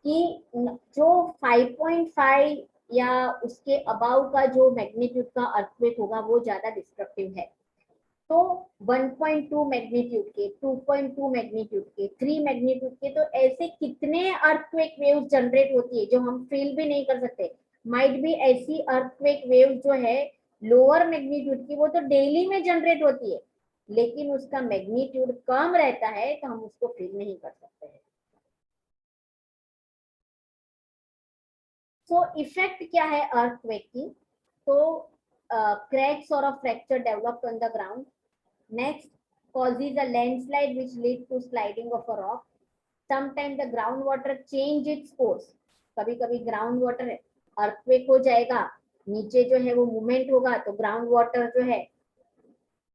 कि जो 5.5 या उसके अबाव का जो मैग्नीट्यूड का अर्थक्वेक होगा वो ज्यादा डिस्ट्रक्टिव है. तो 1.2 मैग्नीट्यूड के, 2.2 मैग्नीट्यूड के, 3 मैग्नीट्यूड के, तो ऐसे कितने अर्थक्वेक वेव्स जनरेट होती है जो हम फील भी नहीं कर सकते. माइट बी ऐसी अर्थक्वेक वेव जो है लोअर मैग्नीट्यूड की, वो तो डेली में जनरेट होती है लेकिन उसका मैग्नीट्यूड कम रहता है तो हम उसको फील नहीं कर सकते हैं. सो इफेक्ट क्या है अर्थक्वेक की? तो cracks or a fracture developed on the ground. Next, causes a landslide which leads to sliding of a rock. Sometimes the groundwater change its course. कभी कभी ग्राउंड वाटर अर्थक्वेक हो जाएगा, नीचे जो है वो मूवमेंट होगा तो ग्राउंड वाटर जो है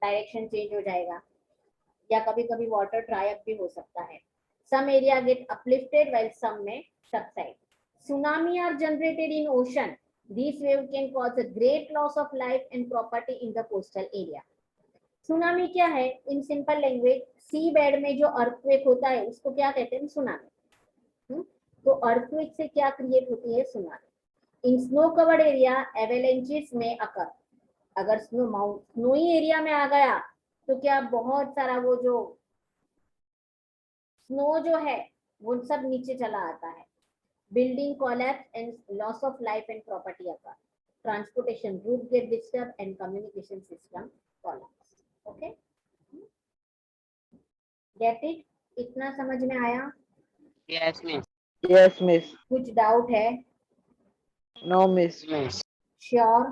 डायरेक्शन चेंज हो जाएगा, या कभी कभी वाटर ड्राई अप भी हो सकता है. Some area get uplifted while some may subside. Tsunami are generated in ocean. These waves can cause a great loss of life and property in the coastal area. Tsunami क्या है? In simple language, sea bed में जो earthquake होता है उसको क्या कहते हैं? सुनामी. तो अर्थक्वेक से क्या क्रिएट होती है? Tsunami. In snow covered area avalanches में अकर. अगर स्नोई एरिया में आ गया तो क्या बहुत सारा वो जो स्नो जो है वो सब नीचे चला आता है. Building collapse and loss of life and property occur. Transportation route get disturb and communication system collapse. Okay, get it? इतना समझ में आया? Yes, miss. Yes, miss. कुछ डाउट है? No, miss. Miss. Sure?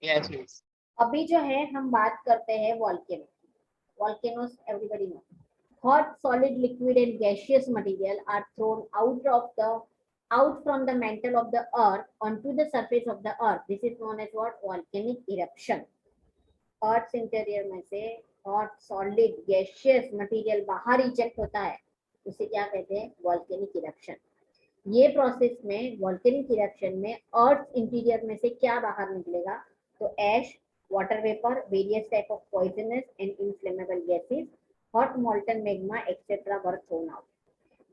Yes, miss. अभी जो है हम बात करते हैं volcano. Volcanoes, everybody know. Hot, solid, liquid, and gaseous material are thrown out from the mantle of the earth onto the surface of the earth. This is known as what? Volcanic eruption. Earth's interior में से hot, solid, gaseous material बाहर eject होता है, उसे क्या कहते हैं? Volcanic eruption. ये प्रोसेस में, volcanic eruption में अर्थ इंटीरियर में से क्या बाहर निकलेगा? तो एश, water vapor, various type of poisonous and inflammable gases, hot molten magma, etc. were thrown out.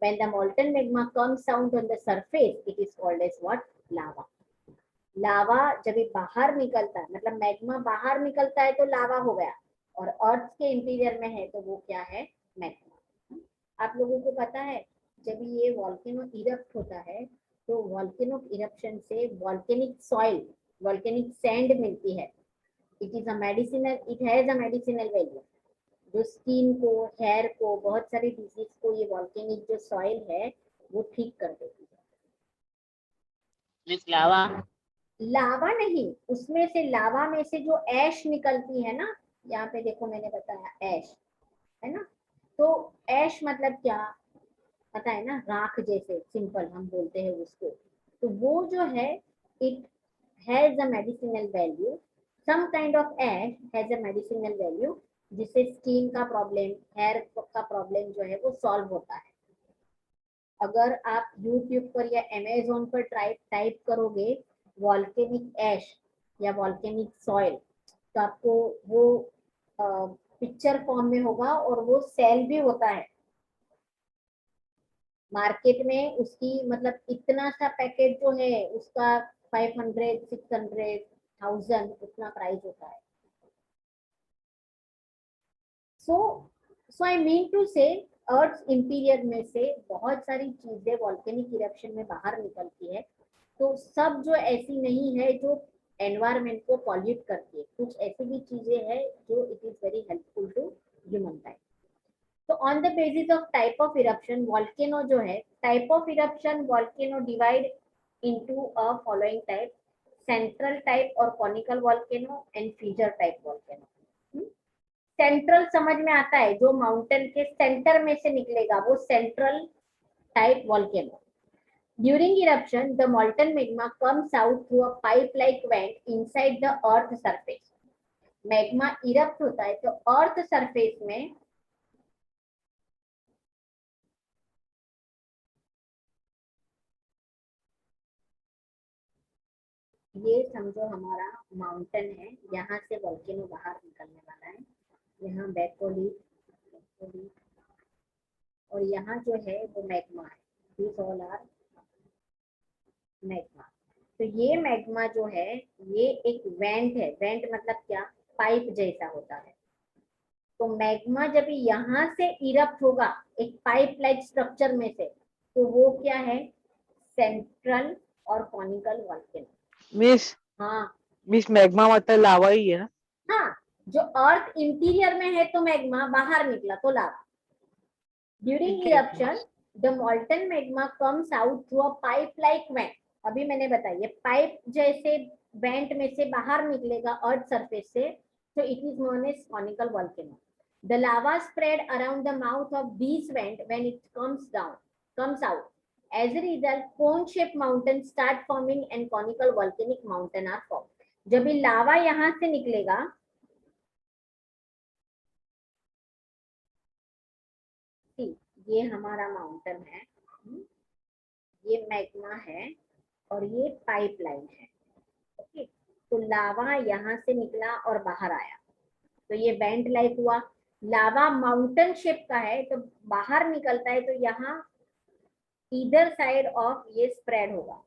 When the molten magma comes out on the surface, it is called as what? Lava. लावा जब ये बाहर निकलता है, मतलब magma बाहर निकलता है तो लावा हो गया, और अर्थ के इंटीरियर में है तो वो क्या है? मैग्मा. आप लोगों को पता है जब ये वॉल्केनो इरप्ट होता है तो वॉल्केनो इरप्शन से वॉल्केनिक सॉइल, वॉल्केनिक सैंड मिलती है. It is a medicinal, it has a medicinal value. जो स्किन को, हेयर को, बहुत सारी डिजीज को ये वॉल्केनिक जो सॉइल है वो ठीक कर देती है. Miss lava. लावा नहीं, उसमें से, लावा में से जो ऐश निकलती है ना, यहाँ पे देखो मैंने बताया ऐश है ना. तो ऐश मतलब क्या पता है ना? राख जैसे, सिंपल हम बोलते हैं उसको. तो वो जो है it has a medicinal value. Some kind of ash has a medicinal value, जिससे स्किन का प्रॉब्लम, हेयर का प्रॉब्लम जो है वो सॉल्व होता है. अगर आप YouTube पर या Amazon पर टाइप करोगे वॉल्केनिक ऐश या वॉल्केनिक सॉइल, तो आपको वो पिक्चर फॉर्म में होगा और वो सेल भी होता है मार्केट में. उसकी मतलब इतना सा पैकेट जो है उसका 500, 600, 1000 उतना प्राइस होता है. सो आई मीन टू से अर्थ इंटीरियर में से बहुत सारी चीजें वॉल्केनिक इरप्शन में बाहर निकलती है. तो सब जो ऐसी नहीं है जो एनवायरमेंट को पॉल्यूट करती है, कुछ ऐसी भी चीजें हैं जो it is very helpful to human kind. तो on the basis of type of eruption, volcano जो है, type of eruption volcano divide into a following type: central type और conical volcano and fissure type volcano. Central समझ में आता है, जो mountain के सेंटर में से निकलेगा वो central type volcano. During eruption, the molten magma comes out through a pipe-like vent inside the earth surface. Magma erupt होता है तो अर्थ सरफेस में ये समझो हमारा माउंटेन है, यहाँ से वॉल्केनो बाहर निकलने वाला है. यहाँ बैकोलीफ और यहाँ जो है वो मैग्मा है. These all are magma. तो ये मैग्मा जो है ये एक वेंट है. वेंट मतलब क्या? पाइप जैसा होता है. तो मैग्मा जब यहाँ से इरप्ट होगा एक पाइप लाइक स्ट्रक्चर में से, तो वो क्या है? सेंट्रल और कॉनिकल वॉल्केनो. मिस हाँ मिस मैग्मा मतलब लावा ही है ना? हाँ, जो अर्थ इंटीरियर में है तो मैग्मा, बाहर निकला तो लावा. ड्यूरिंग ठीक है. Eruption the मॉल्टन magma comes out through a pipe like went. अभी मैंने बताया पाइप जैसे वेंट में से बाहर निकलेगा अर्थ सरफेस से, तो it is known as conical volcano. The lava spread around the mouth of this vent when it comes out. As a result, cone-shaped mountains start forming and conical volcanic mountain are formed. जब ये लावा यहाँ से निकलेगा, ये हमारा mountain है, ये magma है और ये पाइपलाइन है. ओके, तो लावा यहाँ से निकला और बाहर आया तो ये वेंट लाइक हुआ. लावा माउंटेन शेप का है तो बाहर निकलता है तो यहाँ इधर साइड ऑफ ये स्प्रेड होगा.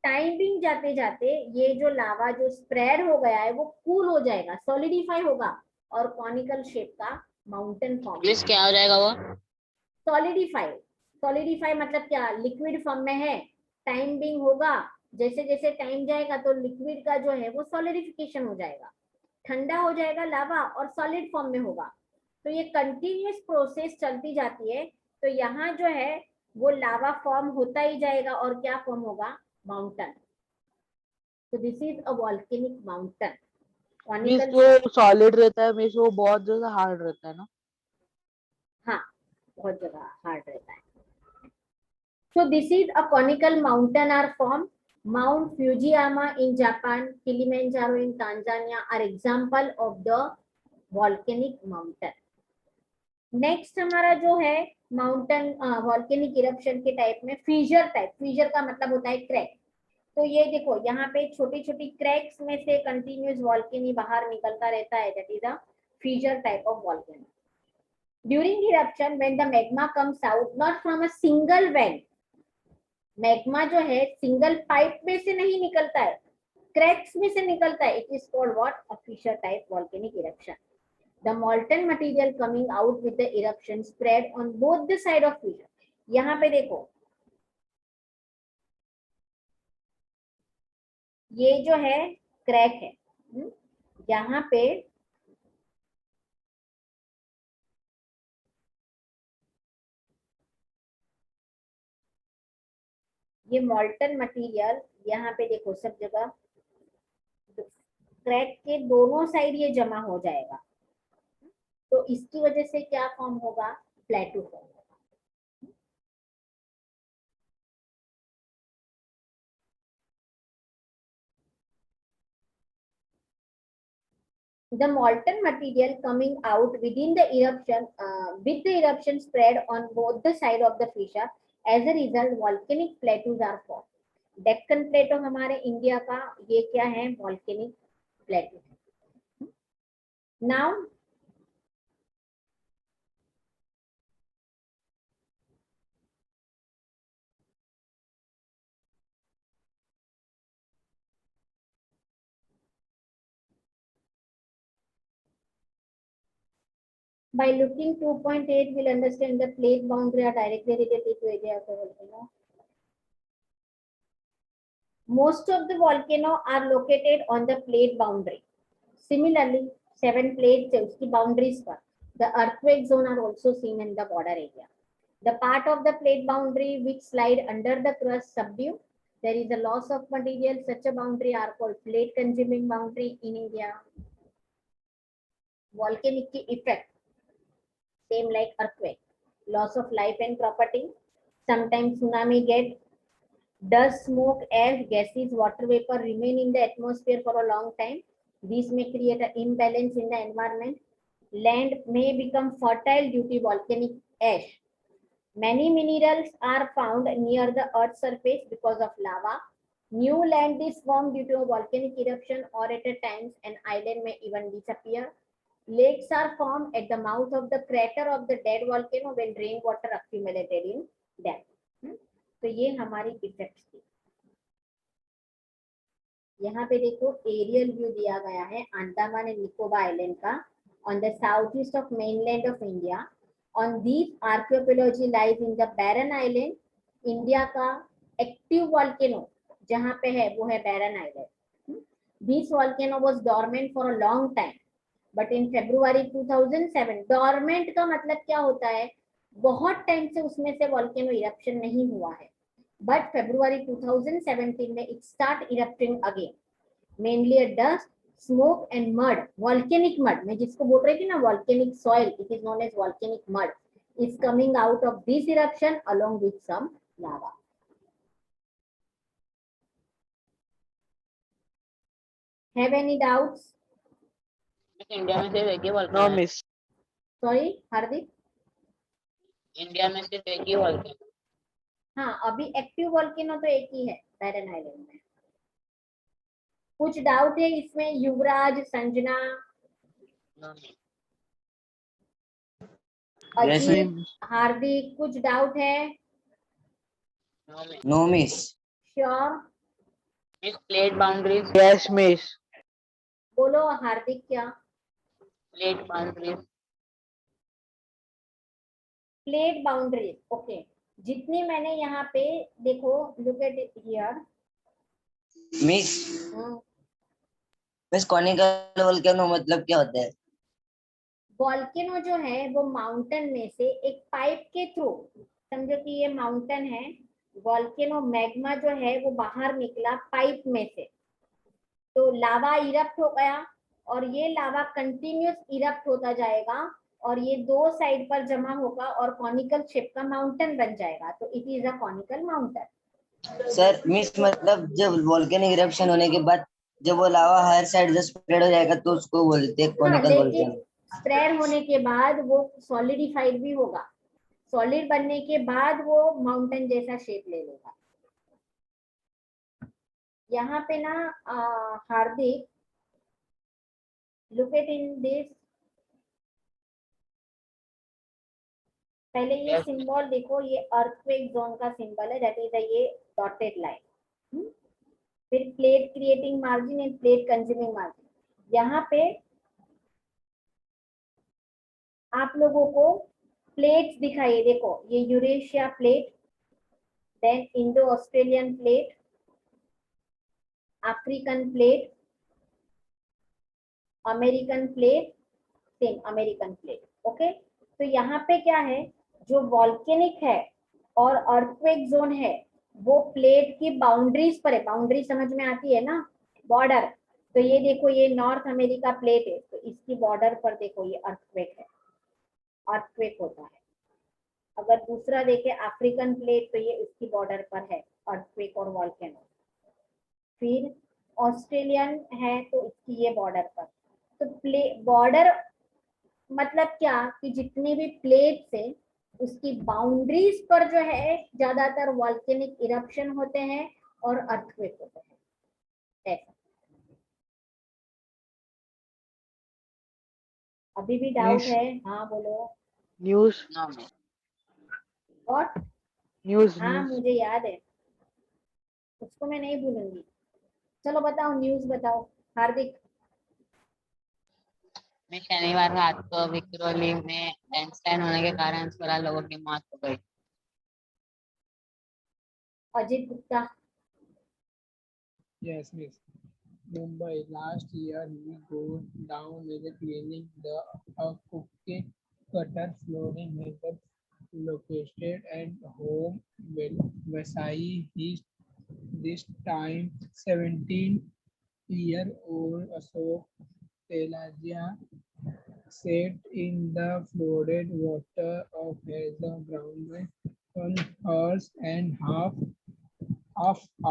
टाइमिंग जाते जाते ये जो लावा जो स्प्रेड हो गया है वो कूल हो जाएगा, सॉलिडिफाई होगा और कॉनिकल शेप का माउंटेन फॉर्म. मिस क्या हो जाएगा वो? सॉलिडिफाई मतलब क्या? लिक्विड फॉर्म में है. टाइम बिंग होगा, जैसे जैसे टाइम जाएगा तो लिक्विड का जो है वो सॉलिडिफिकेशन हो जाएगा, ठंडा हो जाएगा लावा और सॉलिड फॉर्म में होगा. तो ये कंटिन्यूअस प्रोसेस चलती जाती है. तो यहाँ जो है वो लावा फॉर्म होता ही जाएगा और क्या फॉर्म होगा? माउंटेन. तो this is a volcanic mountain. Miss जो सॉलिड रहता है मिस वो बहुत ज्यादा हार्ड रहता है ना? हाँ, बहुत ज्यादा हार्ड रहता है. So this is a conical mountain are formed. Mount Fujiyama in Japan, Kilimanjaro in Tanzania are example of the volcanic mountain. Next हमारा जो है माउंटेन वॉल्केनिक इरप्शन के टाइप में फिशर टाइप. फिशर का मतलब होता है क्रैक. तो ये देखो यहाँ पे छोटी छोटी क्रैक्स में से कंटिन्यूस वॉल्केनी बाहर निकलता रहता है, that is a feature type of volcano. During eruption when the magma comes out not from a single went, magma जो है सिंगल पाइप में से नहीं निकलता है, क्रैक्स में से निकलता है. It is called what? A fissure type volcanic eruption. The molten material coming out with the eruption spread on both the side of fissure. यहाँ पे देखो ये जो है क्रैक है, यहाँ पे ये molten मटेरियल, यहाँ पे देखो सब जगह क्रैक के दोनों साइड ये जमा हो जाएगा. तो इसकी वजह से क्या फॉर्म होगा? प्लेटू फॉर्म होगा. The molten material coming out within the eruption, with the eruption spread on both the side of the fissure. As a result, volcanic plateaus are formed. Deccan plateau हमारे इंडिया का ये क्या है? Volcanic plateau. Now by looking 2.8 we'll understand the plate boundary are directly related to area of the volcano. Most of the volcano are located on the plate boundary. Similarly, 7 plates उसकी boundaries पर. The earthquake zone are also seen in the border area. The part of the plate boundary which slide under the crust subdue. There is a loss of material. Such a boundary are called plate consuming boundary in India. Volcanic effect, same like earthquake. Loss of life and property. Sometimes tsunami get. Dust, smoke, ash, gases, water vapor remain in the atmosphere for a long time. These may create an imbalance in the environment. Land may become fertile due to volcanic ash. Many minerals are found near the Earth's surface because of lava. New land is formed due to a volcanic eruption, or at a times an island may even disappear. Lakes are formed at the mouth of the crater of the dead volcano when rainwater accumulated in them. तो ये हमारी effects थी. यहाँ पे देखो aerial view दिया गया है अंडमान एंड निकोबार आइलैंड का on the south east of mainland of India. On these archaeology lies in the Barren island. India का एक्टिव वॉल्केनो जहाँ पे है वो है Barren island. This volcano was dormant for a long time, but in February 2007, dormant का मतलब क्या होता है? बहुत टाइम से उसमें से वॉल्केनो इरप्शन नहीं हुआ है, but February 2017 में it start erupting again. Mainly a dust, smoke and mud. Volcanic mud, मैं जिसको बोल रही थी ना volcanic soil, it is known as volcanic mud, is coming out of this eruption along with some lava. Have any doubts? India में सिर्फ एक ही No, volcano है. miss. Sorry, हार्दिक. इंडिया में सिर्फ एक ही वॉल्केनो. हाँ, अभी एक्टिव वॉल्केनो तो एक ही है बैरन आइलैंड में. कुछ डाउट है इसमें? युवराज, संजना, Yes, अजीत, हार्दिक, कुछ डाउट है? no miss. Sure? Miss plate boundaries. Yes, miss. बोलो हार्दिक. क्या? Plate boundaries. Plate boundaries. Okay, जितनी मैंने यहाँ पे देखो, look at here. Miss miss conical volcano मतलब क्या होता है? वॉल्केनो जो है वो माउंटेन में से एक पाइप के थ्रू, समझो कि ये माउंटेन है, वॉल्केनो मैग्मा जो है वो बाहर निकला पाइप में से, तो लावा इरप्ट हो गया और ये लावा कंटिन्यूस इरप्ट होता जाएगा और ये दो साइड पर जमा होगा और कॉनिकल शेप का माउंटेन बन जाएगा. तो it is a conical mountain. Sir miss मतलब जब वोल्केनिक इरप्शन होने के बाद जब वो लावा हर साइड से स्प्रेड हो जाएगा तो उसको बोलते हैं कॉनिकल लेकिन वोल्केनो. स्प्रेड होने के बाद वो सॉलिडिफाइड भी होगा. सॉलिड बनने के बाद वो माउंटेन जैसा शेप ले लेगा. यहाँ पे ना Hardik, look at in this, पहले ये Yes. सिंबल देखो, ये अर्थक्वेक जोन का सिंबल है, दैट इज ये डॉटेड लाइन। फिर plate creating margin and plate consuming margin. यहाँ पे आप लोगों को प्लेट्स दिखाइए, देखो ये Eurasia plate, then Indo Australian plate, African plate, American plate, same American plate. Okay, तो यहाँ पे क्या है, जो वॉल्केनिक है और अर्थक्वेक जोन है वो प्लेट की बाउंड्रीज पर है। बाउंड्री समझ में आती है ना, बॉर्डर। तो ये देखो, ये नॉर्थ अमेरिका प्लेट है, तो इसकी बॉर्डर पर देखो ये अर्थक्वेक है, अर्थक्वेक होता है। अगर दूसरा देखे अफ्रीकन प्लेट, तो ये इसकी बॉर्डर पर है अर्थक्वेक और वॉल्केनो। फिर ऑस्ट्रेलियन है तो इसकी ये बॉर्डर पर। तो बॉर्डर मतलब क्या कि जितनी भी प्लेट्स है उसकी बाउंड्रीज पर जो है ज्यादातर वॉल्केनिक इरप्शन होते हैं और अर्थक्वेक होते हैं। ऐसा अभी भी डाउट है? हाँ बोलो। News No, miss. What? News हाँ न्यूज मुझे याद है, उसको मैं नहीं भूलूंगी। चलो बताओ, न्यूज बताओ हार्दिक। मैं शनिवार रात को विक्रोली में लैंडस्लाइड होने के कारण 16 लोगों की मौत हो गई। Ajit Gupta. Yes, miss. Mumbai last year we go down with cleaning the cookie cutter flooring has located and home Vasai is this time 17-year-old Ashok Telaja sat in the flooded water of the ground on hours and half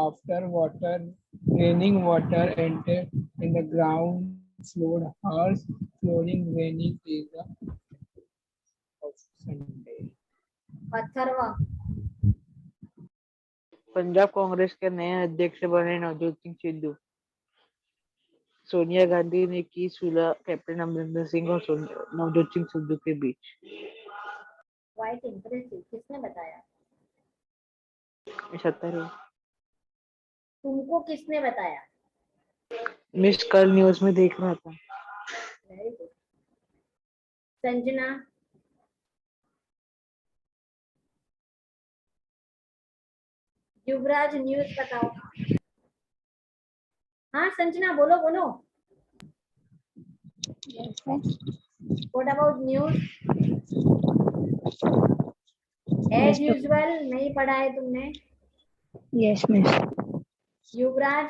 after raining water entered in the ground flowed hours flowing raining is the of Sunday. Atharva. Punjab Congress के नए अध्यक्ष बने नवजोत सिंह सिद्धू। सोनिया गांधी ने की सुलह captain Amarinder Singh और नवजोत सिंह सिद्धू के बीच। Quite impressive. किसने बताया? 77 तुमको किसने बताया? मिस कल न्यूज में देख रहा था। Very good. Sanjana. Yuvraj news बताओ। हाँ संजना बोलो बोलो। What about news? As usual नहीं पढ़ा है तुमने? Yes, miss. Yuvraj.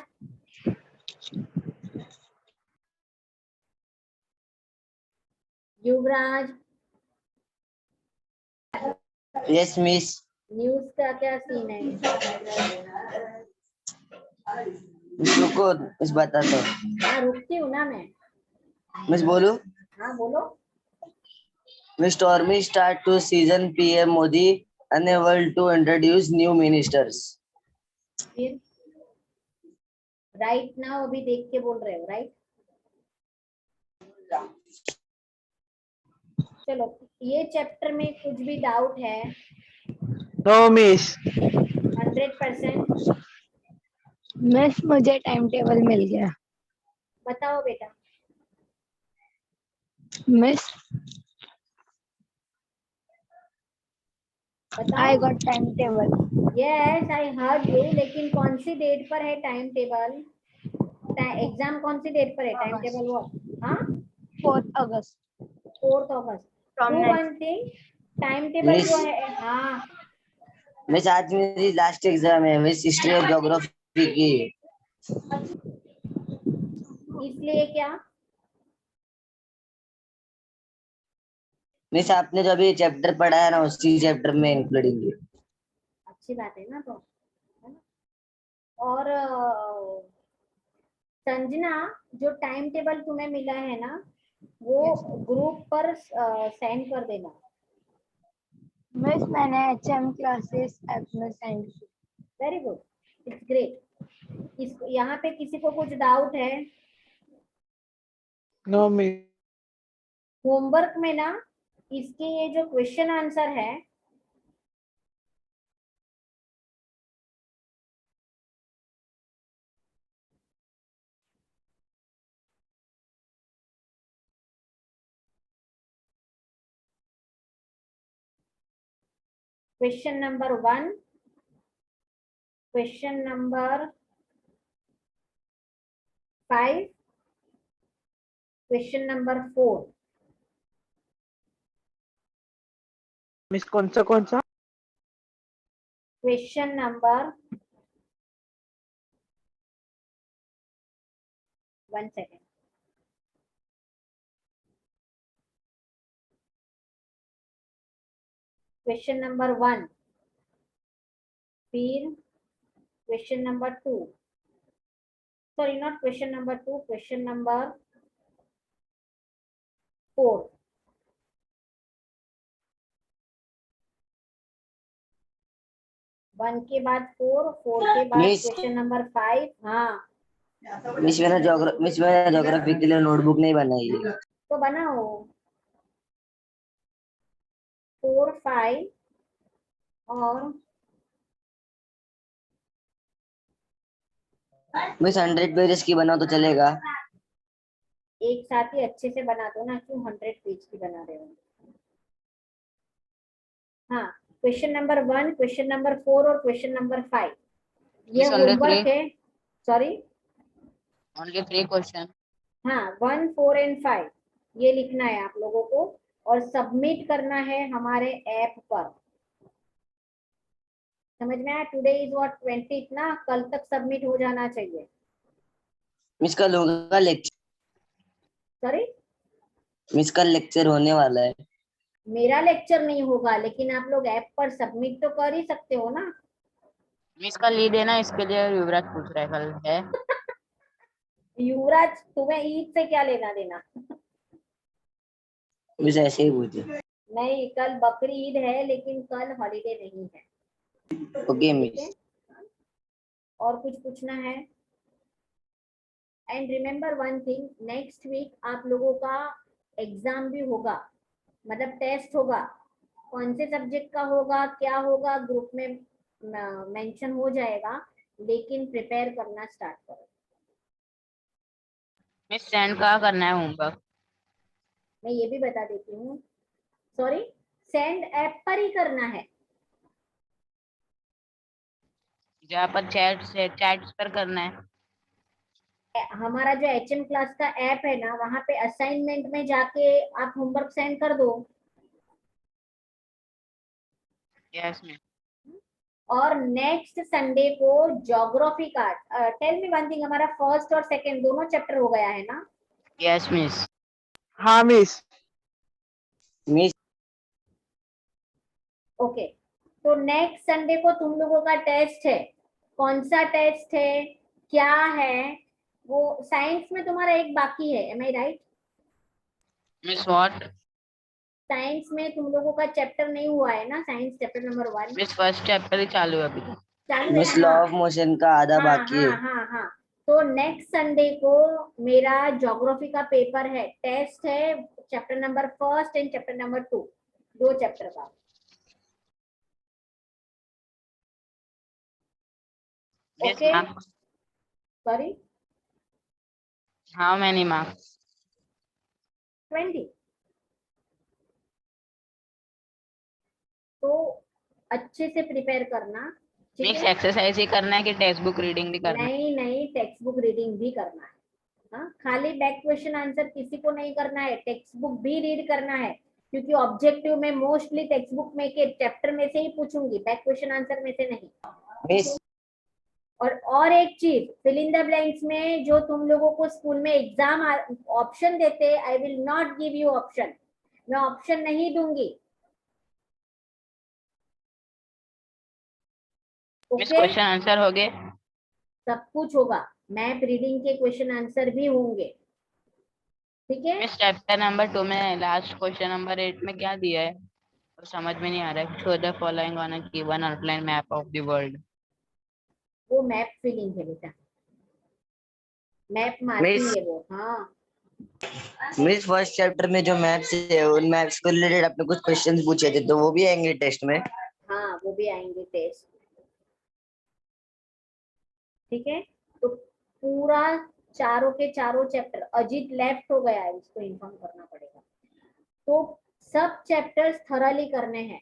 Yuvraj yes miss. News का क्या सीन है? मिस रुको, मिस बताता हूँ। हाँ रुकती हूँ ना मैं। मिस बोलू। हाँ बोलो। Miss Stormy start to season PM Modi unable to introduce new ministers. फिर राइट नाउ अभी देख के बोल रहे हो, राइट? चलो, ये चैप्टर में कुछ भी डाउट है? No miss. 100%। मिस मुझे टाइम टेबल मिल गया। बताओ बेटा। मिस बताओ। I got time table. Yes I heard you, लेकिन कौन सी डेट पर है टाइम टेबल? एग्जाम कौन सी डेट पर है? टाइम टेबल वो? हाँ 4 अगस्त 4 अगस्त। From to next- one thing, time table Miss- जो है, हाँ मिस आज मेरी लास्ट एग्जाम है मिस, हिस्ट्री और ज्योग्राफी की। इसलिए क्या? मिस आपने जो अभी चैप्टर पढ़ा है ना उसी चैप्टर में इंक्लूडिंग है। अच्छी बात है ना, तो है ना? और संजना, जो टाइम टेबल तुम्हें मिला है ना वो ग्रुप पर सेंड कर देना। मिस मैंने HM क्लासेस ऐप में सेंड की। Very good, it's great. इस यहाँ पे किसी को कुछ डाउट है? No miss. होमवर्क में ना इसके ये जो क्वेश्चन आंसर है question number 1, question number 5, question number 4। Miss कौन सा question number 1 second. Question number 1, फिर question number 2, sorry not question number 2, question number 4। 1 के बाद 4, 4 के बाद मिस क्वेश्चन नंबर 5। हाँ मिस मैंने ज्योग्राफी के लिए नोटबुक नहीं बनाई है। तो बनाओ 4, 5 और मिस 100 पेजेस की बनाओ तो चलेगा? एक साथ ही अच्छे से बना दो ना, क्यों 100 पेज की बना रहे हो? हाँ, क्वेश्चन नंबर 1, क्वेश्चन नंबर 4 और क्वेश्चन नंबर 5 ये Miss, only होमवर्क 3. है। Sorry, Only 3 question. हाँ 1, 4 एंड 5 ये लिखना है आप लोगों को और सबमिट करना है हमारे ऐप पर। समझ में आया? टुडे इज व्हाट 20 ना, कल तक सबमिट हो जाना चाहिए। मिस कल होगा lecture? Sorry, miss call lecture होने वाला है। मेरा लेक्चर नहीं होगा, लेकिन आप लोग ऐप पर सबमिट तो कर ही सकते हो ना। मिस का लीड है ना, इसके लिए युवराज पूछ रहा है कल है। युवराज, तुम्हें ईद से क्या लेना देना? मिस ऐसे ही पूछे। नहीं, कल बकरी ईद है लेकिन कल हॉलीडे नहीं है। ओके ठीक मिस। है, और कुछ पूछना है? And remember one thing, next week आप लोगों का एग्जाम भी होगा, मतलब टेस्ट होगा। कौन से सब्जेक्ट का होगा, क्या होगा, ग्रुप में मेंशन हो जाएगा, लेकिन प्रिपेयर करना स्टार्ट करो। मिस सेंड कहाँ करना है होमवर्क? मैं ये भी बता देती हूँ, सॉरी, सेंड ऐप पर ही करना है। जहाँ पर चैट्स पर करना है। हमारा जो HM क्लास का ऐप है ना, वहां पे असाइनमेंट में जाके आप होमवर्क सेंड कर दो। Yes miss. और नेक्स्ट संडे को ज्योग्राफी का, टेल मी वन थिंग, हमारा फर्स्ट और सेकंड दोनों चैप्टर हो गया है ना? Yes miss. हाँ मिस। मिस ओके, तो नेक्स्ट संडे को तुम लोगों का टेस्ट है। कौन सा टेस्ट है, क्या है? वो साइंस में तुम्हारा एक बाकी है, am I right? Miss what? Science में तुम लोगों का चैप्टर नहीं हुआ है ना, science chapter number 1 miss first chapter ही चालू है अभी तो। चालू है। मिस लॉ हाँ ऑफ मोशन का आधा हाँ बाकी हाँ है। हाँ हाँ। तो नेक्स्ट संडे को मेरा ज्योग्राफी का पेपर है, टेस्ट है, chapter number 1 and chapter number 2, 2 chapter का। Miss okay, marks? Sorry, how many marks? 20। तो अच्छे से प्रिपेयर करना, ठीक मिस है? एक्सरसाइज ही करना है कि टेक्स्ट बुक रीडिंग भी करना है? नहीं नहीं, टेक्स्ट बुक रीडिंग भी करना है। हाँ, खाली बैक क्वेश्चन आंसर किसी को नहीं करना है, टेक्स्ट बुक भी रीड करना है, क्योंकि ऑब्जेक्टिव में मोस्टली टेक्स्ट बुक में के चैप्टर में से ही पूछूंगी, बैक क्वेश्चन आंसर में से नहीं। मिस और एक चीज, फिल इन द ब्लैंक्स में जो तुम लोगों को स्कूल में एग्जाम ऑप्शन देते, I will not give you option, मैं ऑप्शन नहीं दूंगी। मिस ओके, क्वेश्चन आंसर हो गए? सब कुछ होगा, मैप रीडिंग के क्वेश्चन आंसर भी होंगे, ठीक है? मिस चैप्टर नंबर 2 में लास्ट क्वेश्चन नंबर 8 में क्या दिया है तो समझ में नहीं आ रहा है। Show the following on a given outline map of the world. वो मैप फिलिंग है बेटा, मैप मार्किंग है वो। हाँ मिस फर्स्ट चैप्टर में जो मैथ्स है उन मैथ्स को रिलेटेड आपने कुछ क्वेश्चंस पूछे थे तो वो भी आएंगे टेस्ट में। हाँ वो भी आएंगे टेस्ट। ठीक है, तो पूरा चारों के चारों चैप्टर, अजीत लेफ्ट हो गया है, इसको इन्फॉर्म करना पड़ेगा। तो सब चैप्टर्स थरली करने हैं,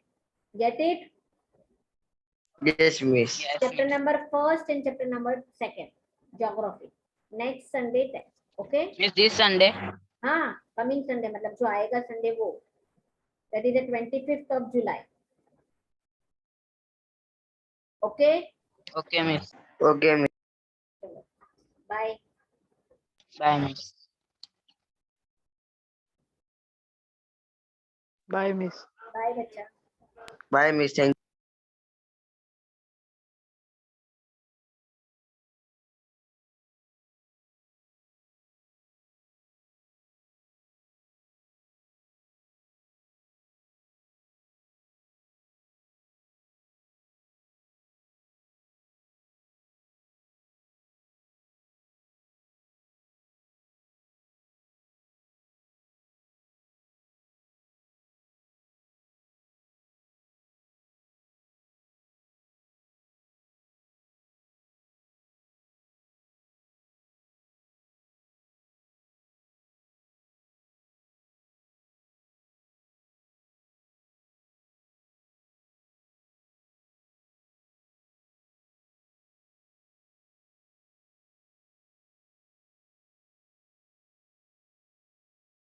get it. Yes miss. Chapter number first and chapter number second geography, next Sunday test. Okay miss this Sunday? हाँ कमिंग संडे, मतलब जो आएगा संडे वो, that is the 25th of July। Okay okay miss. Okay miss. चलो bye. Bye miss. Bye miss. Bye बच्चा। Bye miss. Thank